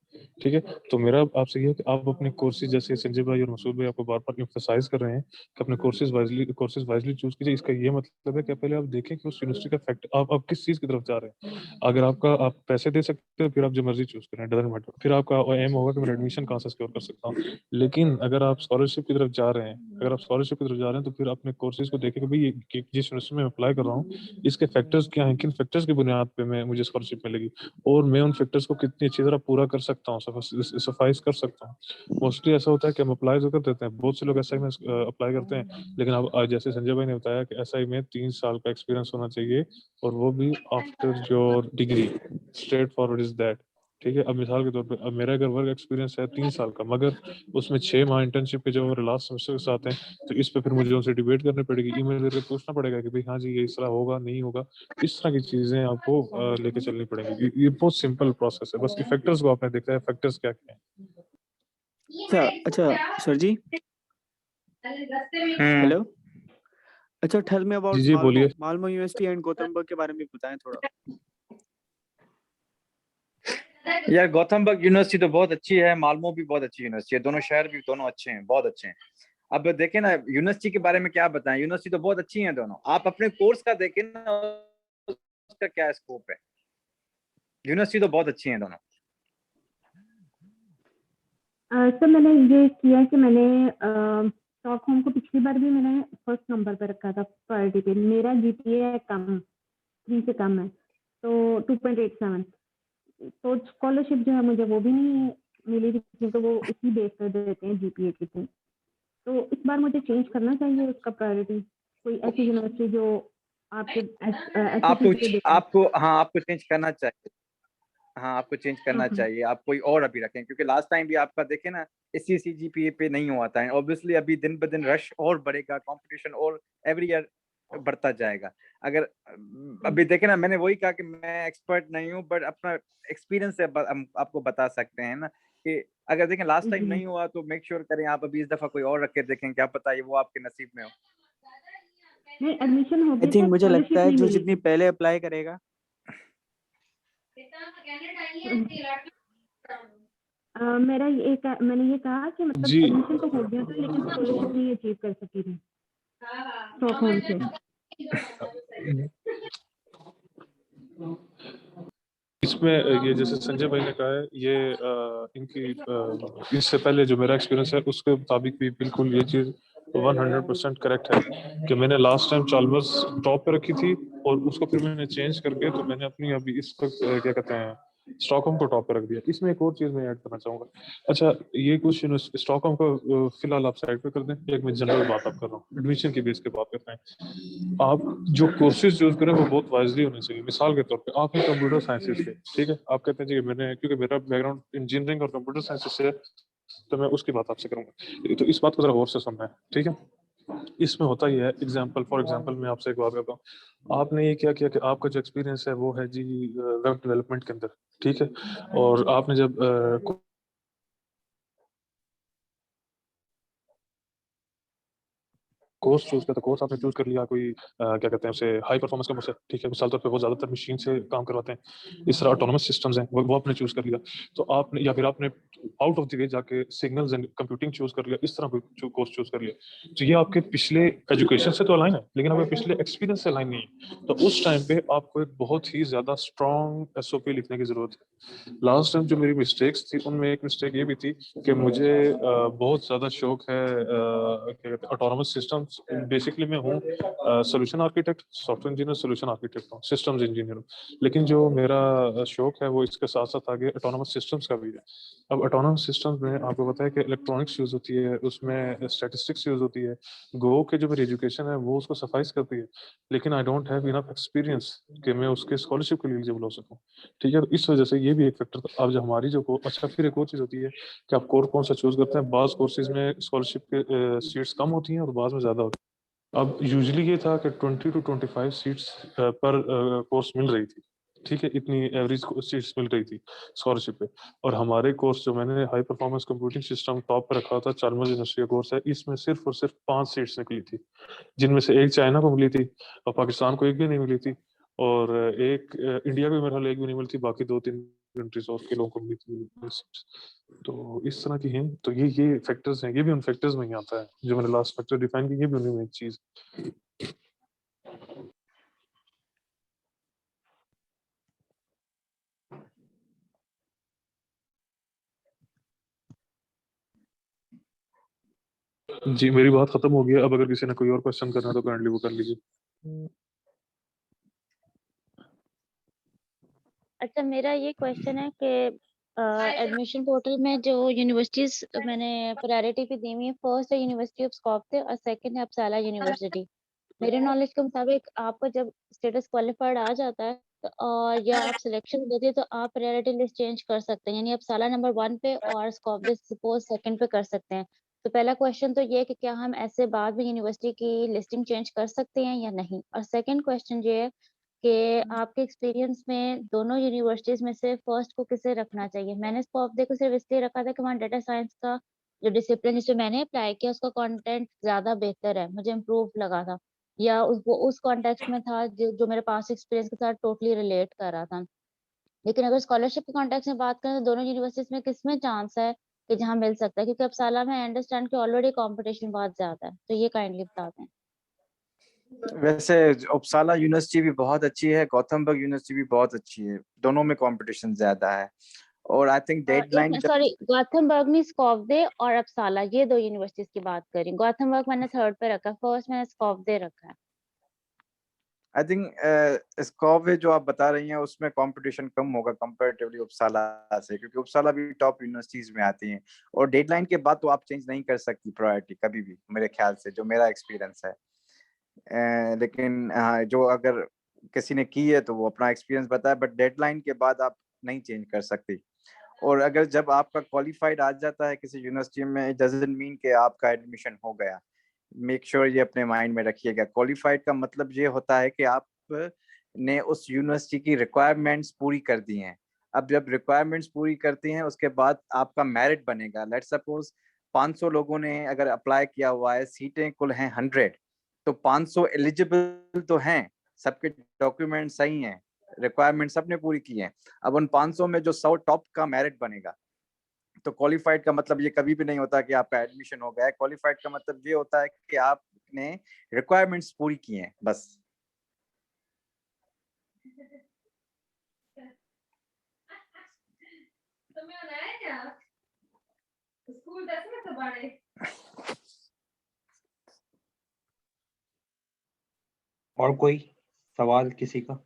ठीक है, तो मेरा आपसे ये है कि आप अपने कोर्सेज, जैसे संजय भाई और मसूद भाई आपको बार बार एम्फसाइज कर रहे हैं कि अपने कोर्सेज वाइजली चूज कीजिए। इसका ये मतलब है कि पहले आप देखें कि उस यूनिवर्सिटी का फैक्ट आप किस चीज की तरफ जा रहे हैं। अगर आप पैसे दे सकते हो, फिर आप जो मर्जी चूज करें, डजंट मैटर। फिर आपका एम होगा कि मैं एडमिशन कहाँ से सिक्योर कर सकता हूँ। लेकिन अगर आप स्कॉलरशिप की तरफ जा रहे हैं, तो फिर अपने कोर्सेज को देखें कि भाई जिस यूनिवर्सिटी में अप्लाई कर रहा हूँ, इसके फैक्टर्स क्या हैं, किन फैक्टर्स की बुनियाद पे मुझे स्कॉलरशिप मिलेगी, और मैं उन फैक्टर्स को कितनी अच्छी तरह पूरा कर सकता हूँ, सफाइस कर सकता हूँ। मोस्टली ऐसा होता है कि हम अप्लाई तो कर देते हैं, बहुत से लोग SI में अप्लाई करते हैं, लेकिन अब जैसे संजय भाई ने बताया कि SI में 3 साल का एक्सपीरियंस होना चाहिए, और वो भी after your degree. Straight forward is that. ठीक है, अब मिसाल के तौर पे अब मेरा अगर वर्क एक्सपीरियंस है 3 साल का, मगर उसमें 6 माह इंटर्नशिप के जो मेरे लास्ट सेमेस्टर के साथ हैं, तो इस पे फिर मुझे उनसे डिबेट करनी पड़ेगी, ईमेल करके पूछना पड़ेगा कि भाई हाँ जी ये इस तरह होगा नहीं होगा। इस तरह की चीजें आपको लेके चलनी पड़ेंगी। ये बहुत सिंपल प्रोसेस है, बस फैक्टर्स को आपने देखा है, फैक्टर्स क्या क्या है। अच्छा सर जी हेलो। अच्छा टेल मी अबाउट जी बोलिए। माल्मो यूनिवर्सिटी एंड गौतमबर्ग के बारे में बताएं थोड़ा। यार गौतमबर्ग यूनिवर्सिटी तो बहुत अच्छी है, माल्मो भी बहुत अच्छी यूनिवर्सिटी है, दोनों शहर भी दोनों अच्छे हैं, बहुत अच्छे हैं। अब देखें ना यूनिवर्सिटी के बारे में क्या बताएं, यूनिवर्सिटी तो बहुत अच्छी है दोनों। आप अपने कोर्स का देखें ना, उसका क्या स्कोप है। यूनिवर्सिटी तो बहुत अच्छी है दोनों। सर मैंने ये किया कि मैंने स्टॉकहोम को पिछली बार भी मैंने फर्स्ट नंबर पर रखा था प्रायोरिटी पे। मेरा GPA कम 3 से कम है, तो 2.87। तो स्कॉलरशिप जो है मुझे वो भी नहीं मिली थी, क्योंकि वो उसी बेस पर देते हैं GPA की थी। तो इस बार मुझे चेंज करना चाहिए उसका प्रायोरिटी, कोई ऐसी यूनिवर्सिटी जो आपके आपको चेंज करना चाहिए। हाँ आपको चेंज करना चाहिए, आप कोई और अभी रखें, क्योंकि लास्ट टाइम भी आपका देखें ना इसी CGPA पे नहीं हुआ था। ऑब्वियसली अभी दिन ब दिन रश और बढ़ेगा, कंपटीशन और एवरी ईयर बढ़ता जाएगा। अगर अभी देखें ना, मैंने वही कहा कि मैं एक्सपर्ट नहीं हूँ, बट अपना एक्सपीरियंस से हम आपको बता सकते हैं ना कि अगर देखें लास्ट टाइम नहीं हुआ तो मेक श्योर करें आप अभी इस दफा कोई और रख के देखें, क्या पता ये वो आपके नसीब में हो। नहीं एडमिशन हो गया, आई थिंक मुझे लगता है जो जितनी पहले अप्लाई करेगा मेरा मैंने ये कहा कि मतलब एडमिशन तो हो गया था, लेकिन स्कॉलरशिप नहीं अचीव कर सकी थी स्टॉकहोम से। इसमें ये जैसे संजय भाई ने कहा है, ये इनकी इससे पहले जो मेरा एक्सपीरियंस है उसके मुताबिक भी बिल्कुल ये चीज़ 100% करेक्ट है कि मैंने लास्ट टाइम चार्ल्मर्स टॉप पे रखी थी, और उसको फिर मैंने चेंज करके तो मैंने अपनी अभी इस वक्त क्या कहते हैं स्टॉकहोम को टॉप पे रख दिया। इसमें एक और चीज़ मैं ऐड करना चाहूँगा। अच्छा ये कुछ स्टॉकहोम को फिलहाल आप साइड पे कर दें, एक मैं जनरल बात आप कर रहा हूँ, एडमिशन की बेस के बात करते हैं। आप जो कोर्सेज चूज करें वो बहुत वाइजली होने चाहिए। मिसाल के तौर पे आप हैं कंप्यूटर साइंसेज के, ठीक है, आप कहते हैं जी मैंने, क्योंकि मेरा बैकग्राउंड इंजीनियरिंग और कंप्यूटर साइंसेज से है, तो मैं उसकी बात आपसे करूंगा। तो इस बात को जरा गौर से सुनना है, ठीक है। इसमें होता ही है, फॉर एग्जांपल मैं आपसे एक बात करता हूँ। आपने ये क्या किया कि आपका जो एक्सपीरियंस है वो है जी वेब डेवलपमेंट के अंदर, ठीक है, और आपने जब कोर्स चूज किया, तो कोर्स आपने चूज कर लिया कोई क्या कहते हैं उसे, हाई परफॉर्मेंस का कोर्स है, ठीक है, मिसाल तौर पे वो ज़्यादातर मशीन से काम करवाते हैं, इस तरह ऑटोनोमस सिस्टम्स हैं, वो आपने चूज कर लिया। तो आपने, या फिर आपने आउट ऑफ द वे जाके सिग्नल्स एंड कंप्यूटिंग चूज कर लिया, इस तरह कोई कोर्स चूज कर लिया। तो ये आपके पिछले एजुकेशन से तो अलाइन है, लेकिन आपके पिछले एक्सपीरियंस से अलाइन नहीं है। तो उस टाइम पे आपको एक बहुत ही ज़्यादा स्ट्रॉन्ग SOP लिखने की ज़रूरत है। लास्ट टाइम जो मेरी मिस्टेक्स थी, उनमें एक मिस्टेक ये भी थी कि मुझे बहुत ज़्यादा शौक है क्या कहते हैं ऑटोनोमस सिस्टम्स। बेसिकली मैं हूँ solution architect, software engineer, solution architect हूँ, सिस्टम्स इंजीनियर हूँ। लेकिन जो मेरा शौक है वो इसके साथ साथ आगे ऑटोनोमस सिस्टम्स का भी है। अब ऑटोनोमस सिस्टम्स में आपको पता है कि इलेक्ट्रॉनिक्स यूज़ होती है, उसमें स्टैटिस्टिक्स यूज़ होती है। गो के जो मेरी एजुकेशन है वो उसको सफाइस करती है, लेकिन I don't have enough experience कि मैं उसके स्कॉलरशिप के लिए एलिजिबल हो सकूँ। ठीक है, तो इस वजह से ये भी एक फैक्टर था। अब जो हमारी जो अच्छा, फिर एक और चीज़ होती है कि आप कोर कौन सा चूज करते हैं। बाज़ कोर्सेज में स्कॉलरशिप के सीट्स कम होती हैं और बाज़ में ज़्यादा होती हैं। अब यूजुअली ये था कि 20 to 25 सीट्स पर कोर्स मिल रही थी, ठीक है, इतनी एवरेज सीट्स मिल रही थी स्कॉलरशिप पे। और हमारे कोर्स जो मैंने high performance computing system top पर रखा था, चार्मर्स यूनिवर्सिटी का कोर्स है, इसमें सिर्फ और सिर्फ 5 सीट्स निकली थी, जिनमें से एक चाइना को मिली थी और पाकिस्तान को एक भी नहीं मिली थी, और एक इंडिया को मेरे ख्याल एक भी नहीं मिली थी, बाकी 2-3 कंट्रीज और के लोगों को मिली थी सीट्स। तो इस तरह की हैं। तो ये फैक्टर्स हैं, ये भी उन फैक्टर्स में ही आता है जो मैंने लास्ट फैक्टर डिफाइन किया, ये भी उन्हीं में एक चीज। जी, मेरी बात खत्म हो गई। अब अगर किसी ने कोई और क्वेश्चन करना है तो काइंडली वो कर लीजिए। अच्छा, मेरा ये क्वेश्चन है कि एडमिशन पोर्टल में जो यूनिवर्सिटीज मैंने प्रायोरिटी पे दी हुई है, फर्स्ट है यूनिवर्सिटी ऑफ स्कॉप्स और सेकंड है अपसाला यूनिवर्सिटी। मेरे नॉलेज के मुताबिक आपका जब स्टेटस क्वालिफाइड आ जाता है तो या आप सिलेक्शन देते हैं तो आप प्रायोरिटी लिस्ट चेंज कर सकते हैं, यानी आप साला नंबर 1 पे और स्कॉप सपोज सेकंड पे कर सकते हैं। तो पहला क्वेश्चन तो ये है कि क्या हम ऐसे बाद में यूनिवर्सिटी की लिस्टिंग चेंज कर सकते हैं या नहीं, और सेकंड क्वेश्चन ये है कि आपके एक्सपीरियंस में दोनों यूनिवर्सिटीज में से फर्स्ट को किसे रखना चाहिए। मैंने स्कॉप को सिर्फ इसलिए रखा था कि वहाँ डाटा साइंस का जो डिसिप्लिन जिसमें मैंने अप्लाई किया उसका कंटेंट ज्यादा बेहतर है, मुझे इम्प्रूव लगा था, या वो उस कॉन्टेक्स्ट में था जो मेरे पास एक्सपीरियंस के साथ टोटली रिलेट कर रहा था। लेकिन अगर स्कॉलरशिप के कॉन्टेक्स्ट में बात करें तो दोनों यूनिवर्सिटीज में किसमें चांस है कि जहाँ मिल सकता है, क्योंकि अब साला में अंडरस्टैंड कि ऑलरेडी कंपटीशन बहुत ज्यादा है, तो ये काइंडली बता दें। वैसे उपसाला यूनिवर्सिटी भी बहुत अच्छी है, गौतमबर्ग यूनिवर्सिटी भी बहुत अच्छी है, दोनों में कंपटीशन ज्यादा है। और आई थिंक डेडलाइन सॉरी, गौतमबर्ग में स्कॉप्दे और अपसाला ये दो यूनिवर्सिटीज की बात करी। गौतमबर्ग मैंने थर्ड पे रखा, फर्स्ट मैंने स्कॉप्दे रखा है। आई थिंक स्कॉप जो आप बता रही हैं उसमें कंपटीशन कम होगा कंपैरेटिवली उपसाला से, क्योंकि उपसाला भी टॉप यूनिवर्सिटीज में आती हैं। और डेडलाइन के बाद तो आप चेंज नहीं कर सकती प्रायोरिटी कभी भी, मेरे ख्याल से, जो मेरा एक्सपीरियंस है। लेकिन जो अगर किसी ने की है तो वो अपना एक्सपीरियंस बताए, बट डेडलाइन के बाद आप नहीं चेंज कर सकती। और अगर जब आपका क्वालिफाइड आ जाता है किसी यूनिवर्सिटी में, इट डजंट मीन कि आपका एडमिशन हो गया। मेक श्योर ये अपने माइंड में रखिएगा। क्वालिफाइड का मतलब ये होता है कि आप ने उस यूनिवर्सिटी की रिक्वायरमेंट्स पूरी कर दी हैं। अब जब रिक्वायरमेंट्स पूरी करती हैं उसके बाद आपका मेरिट बनेगा। लेट्स सपोज 500 लोगों ने अगर अप्लाई किया हुआ है, सीटें कुल हैं 100, तो 500 एलिजिबल तो हैं, सबके डॉक्यूमेंट सही हैं, रिक्वायरमेंट सबने पूरी की हैं। अब उन 500 में जो 100 टॉप का मेरिट बनेगा, तो क्वालिफाइड का मतलब ये कभी भी नहीं होता कि आपका एडमिशन हो गया है। क्वालिफाइड का मतलब ये होता है कि आपने रिक्वायरमेंट्स पूरी की हैं, बस। और कोई सवाल किसी का?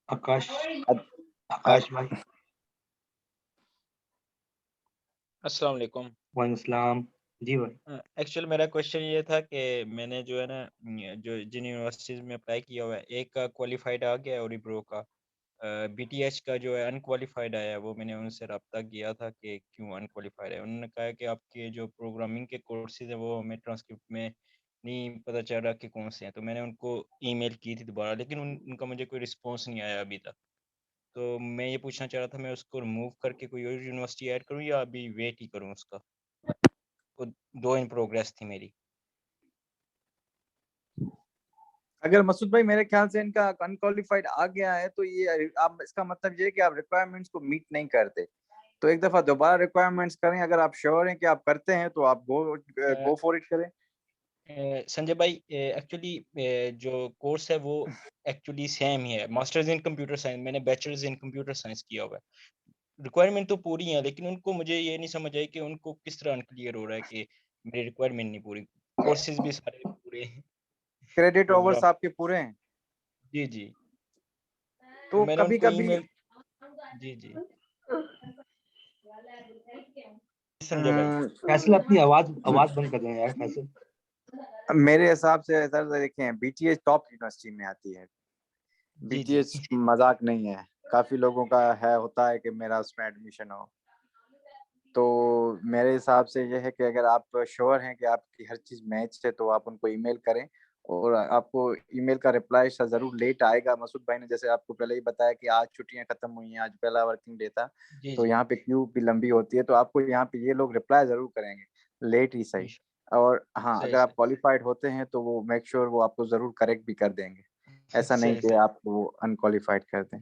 आकाश भाई। अस्सलाम वालेकुम। वालेकुम सलाम। जी भाई। एक्चुअल मेरा क्वेश्चन ये था कि मैंने जो है ना जो जिन यूनिवर्सिटीज़ में अप्लाई किया हुआ है, एक का क्वालिफाइड आ गया और इब्रो का बीटीएच का जो है अनक्वालिफाइड आया है। वो मैंने उनसे रब्ता किया था कि क्यों अनक्वालिफाइड है। उन्होंने कहा कि आपके जो प्रोग्रामिंग के कोर्सेज हैं वो हमें ट्रांसक्रिप्ट में नहीं पता चल रहा कि कौन से हैं। तो मैंने उनको ईमेल की थी दोबारा, लेकिन उनका मुझे कोई रिस्पॉन्स नहीं आया अभी तक। तो मैं ये पूछना चाह रहा था, मैं उसको रिमूव करके कोई और यूनिवर्सिटी ऐड करूँ या अभी वेट ही करूँ उसका? वो 2 इन प्रोग्रेस थी मेरी। अगर मसूद भाई मेरे ख्याल से इनका अनक्वालिफाइड आ गया है तो ये आप, इसका मतलब ये है कि आप रिक्वायरमेंट्स को मीट नहीं करते, तो एक दफा दोबारा रिक्वायरमेंट्स करें। अगर आप श्योर हैं कि आप करते हैं तो आप गो फॉर इट करें। संजय भाई, एक्चुअली जो कोर्स है वो एक्चुअली सेम ही है, मास्टर्स इन कंप्यूटर साइंस, मैंने बैचलर्स इन कंप्यूटर साइंस किया हुआ है। रिक्वायरमेंट तो पूरी है, लेकिन उनको मुझे ये नहीं समझ आई कि उनको किस तरह अनक्लियर हो रहा है कि मेरी रिक्वायरमेंट नहीं पूरी, कोर्सेज भी सारे पूरे हैं, क्रेडिट ओवर्स प्रोग्राम। आपके पूरे हैं जी जी, तो मैंने कभी उनको कभी ईमेल। जी जी संजय भाई। फैसल अपनी आवाज बंद कर दें यार फैसल। मेरे हिसाब से सर देखें, बीटीएच टॉप यूनिवर्सिटी में आती है। जी जी बीटीएच मजाक नहीं है, काफी लोगों का है होता है कि मेरा उसमें एडमिशन हो। तो मेरे हिसाब से ये है कि अगर आप श्योर हैं कि आपकी हर चीज मैच है तो आप उनको ईमेल करें, और आपको ईमेल का रिप्लाई जरूर लेट आएगा। मसूद भाई ने जैसे आपको पहले ही बताया कि आज छुट्टियां खत्म हुई हैं, आज पहला वर्किंग डे था, जी तो जी यहाँ पे क्यू भी लंबी होती है, तो आपको यहाँ पे ये लोग रिप्लाई जरूर करेंगे, लेट ही सही। और हाँ, सही अगर आप सही क्वालिफाइड होते हैं तो वो मेक श्योर वो आपको जरूर करेक्ट भी कर देंगे, ऐसा नहीं सही कि सही। आप वो अनक्वालिफाइड कर दें।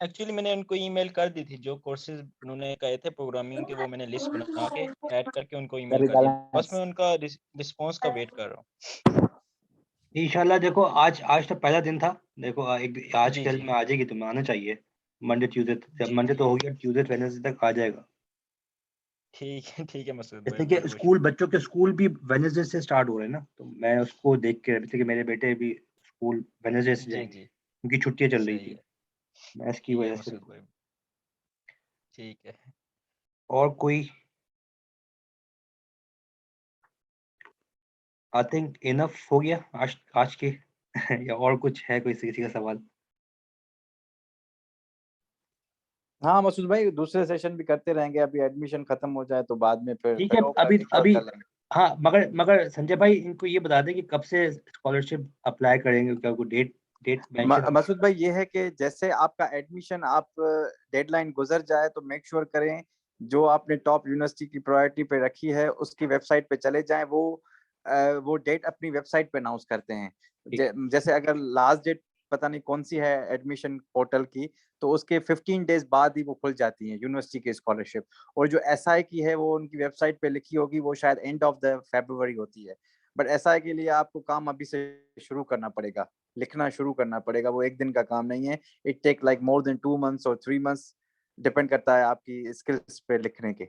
एक्चुअली मैंने उनको ईमेल कर दी थी, जो कोर्सेज उन्होंने कहे थे प्रोग्रामिंग के, वो मैंने लिस्ट बना के ऐड करके उनको ईमेल कर दिया। बस मैं उनका रिस्पांस का वेट कर रहा हूँ। इंशाल्लाह देखो, आज तो पहला दिन था, देखो आज जी कल जी में आ जाएगी, तुम्हें आना चाहिए। मंडे ट्यूसडे, जी मंडे जी तो हो गया, ट्यूसडे वेडनेसडे तक आ जाएगा। ठीक है मसूद भाई, जैसे कि बहुत बहुत स्कूल, शुक्रिया। बच्चों के स्कूल भी वेडनेसडे से स्टार्ट हो रहे हैं ना, तो मैं उसको देख के, जैसे कि मेरे बेटे भी स्कूल वेडनेसडे से जी जाएंगे, जी उनकी छुट्टियां चल रही सही थी, है। मैं इसकी ठीक है वजह से। मसूद भाई, ठीक है। और कोई, आई थिंक इनफ हो गया आज के या और कुछ है कोई किसी का सवाल? हाँ मसूद भाई, दूसरे सेशन भी करते रहेंगे, अभी एडमिशन खत्म हो जाए तो बाद में ठीक फिर है, होगा, अभी मेक श्योर अभी कर लेंगे। हाँ, मगर संजय भाई, इनको ये बता दें कि कब से स्कॉलरशिप अप्लाई करेंगे, क्या कोई डेट डेट मेंशन? मसूद भाई ये है कि जैसे आपका एडमिशन आप डेडलाइन गुजर जाए तो मेक श्योर करें जो आपने टॉप यूनिवर्सिटी की प्रायोरिटी पे रखी है उसकी वेबसाइट पे चले जाएं। वो डेट अपनी वेबसाइट पे अनाउंस करते हैं। जैसे अगर लास्ट डेट पता नहीं कौन सी है एडमिशन पोर्टल की, तो उसके 15 डेज बाद ही वो खुल जाती है यूनिवर्सिटी की स्कॉलरशिप। और जो एसआई की है वो उनकी वेबसाइट पे लिखी होगी, वो शायद एंड ऑफ द फरवरी होती है। बट एसआई के लिए आपको काम अभी से शुरू करना पड़ेगा, लिखना शुरू करना पड़ेगा, वो एक दिन का काम नहीं है। It take like more than 2 months और 3 months, डिपेंड करता है आपकी स्किल्स पे लिखने के।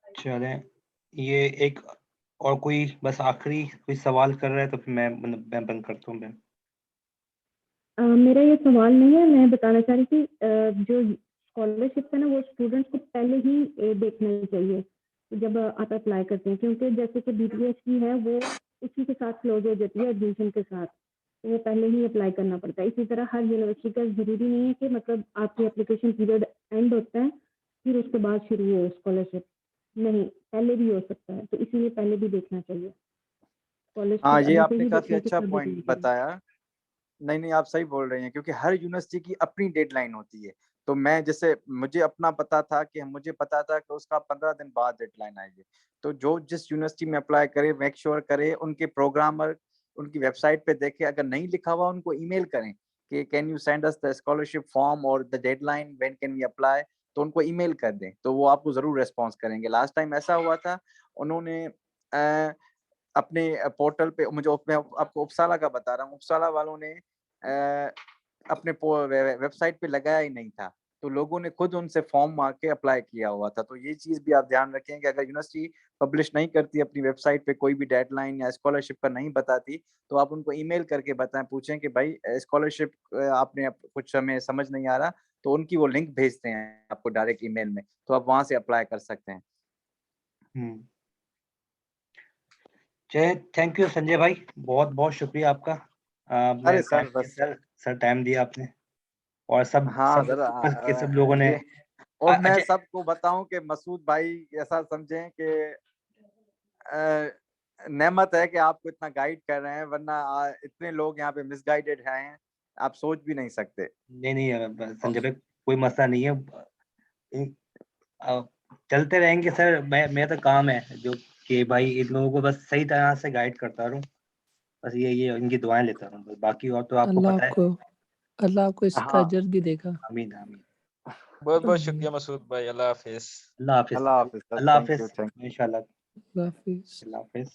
चलें, ये एक और कोई बस आखिरी कोई सवाल कर रहा है तो फिर मैं बंद करता हूँ मैं। मेरा ये सवाल नहीं है, मैं बताना चाह रही थी जो स्कॉलरशिप है ना वो स्टूडेंट्स को पहले ही देखना चाहिए जब आप अप्लाई करते हैं, क्योंकि जैसे कि बीटीएच की है वो उसी के साथ क्लोज हो जाती है एडमिशन के साथ, तो वो पहले ही अप्लाई करना पड़ता है। इसी तरह हर यूनिवर्सिटी का जरूरी नहीं है कि मतलब आपकी एप्लीकेशन पीरियड एंड होता है फिर उसके बाद शुरू हो स्कॉलरशिप, नहीं, पहले भी हो सकता है, तो इसीलिए पहले भी देखना चाहिए हाँ, स्कॉलरशिप ये अभी से आपने ही काफी देखना कि अच्छा कब पॉइंट अटेंड करें। बताया। नहीं नहीं, आप सही बोल रहे हैं, क्योंकि हर यूनिवर्सिटी की अपनी डेडलाइन होती है। तो मैं जैसे मुझे अपना पता था कि मुझे पता था कि उसका 15 दिन बाद डेडलाइन आएगी। तो जो जिस यूनिवर्सिटी में अप्लाई करे मेक श्योर करे उनके प्रोग्रामर उनकी वेबसाइट पे देखे, अगर नहीं लिखा हुआ उनको ईमेल करें कि can you send us the scholarship form और the deadline when can we apply, तो उनको ईमेल कर दें तो वो आपको जरूर रेस्पॉन्स करेंगे। लास्ट टाइम ऐसा हुआ था, उन्होंने अपने पोर्टल पे, मैं आपको उपसाला का बता रहा हूँ, उपसाला वालों ने अपने वेबसाइट पे लगाया ही नहीं था, तो लोगों ने खुद उनसे फॉर्म मांग के अप्लाई किया हुआ था। तो ये चीज भी आप ध्यान रखें कि अगर यूनिवर्सिटी पब्लिश नहीं करती अपनी वेबसाइट पे कोई भी डेडलाइन या स्कॉलरशिप का नहीं बताती, तो आप उनको ईमेल करके बताएं, पूछें कि भाई स्कॉलरशिप आपने कुछ हमें समझ नहीं आ रहा, तो उनकी वो लिंक भेजते हैं आपको डायरेक्ट ईमेल में, तो आप वहां से अप्लाई कर सकते हैं। चलिए, थैंक यू संजय भाई, बहुत बहुत शुक्रिया आपका, आपने अरे टाइम सर दिया, बस सर टाइम दिया आपने, और सब हाँ सब जरा के सब लोगों ने। ये, और मैं अच्छा, सबको बताऊं कि मसूद भाई ऐसा समझें कि नेमत है कि आपको इतना गाइड कर रहे हैं, वरना इतने लोग यहाँ पे मिसगाइडेड हैं आप सोच भी नहीं सकते। नहीं संजय भाई, कोई मसला नहीं है। चलते रहेंगे सर। मैं तो काम है जो कि भाई इन लोगों को बस सही तरह से गाइड करता रहूं, बस ये इनकी दुआएं लेता रहूं, बस बाकी और तो आपको अल्लाह पता है। आपको इसका हाँ अजर भी देगा। आमीन आमीन। बहुत बहुत आमीन। शुक्रिया मसूद भाई, अल्लाह हाफिज। अल्लाह हाफिज। अल्लाह हाफिज सर, अल्लाह थैंक यू हाफिज थैंक इंशाल्लाह। अल्लाह हाफिज। अल्लाह हाफिज।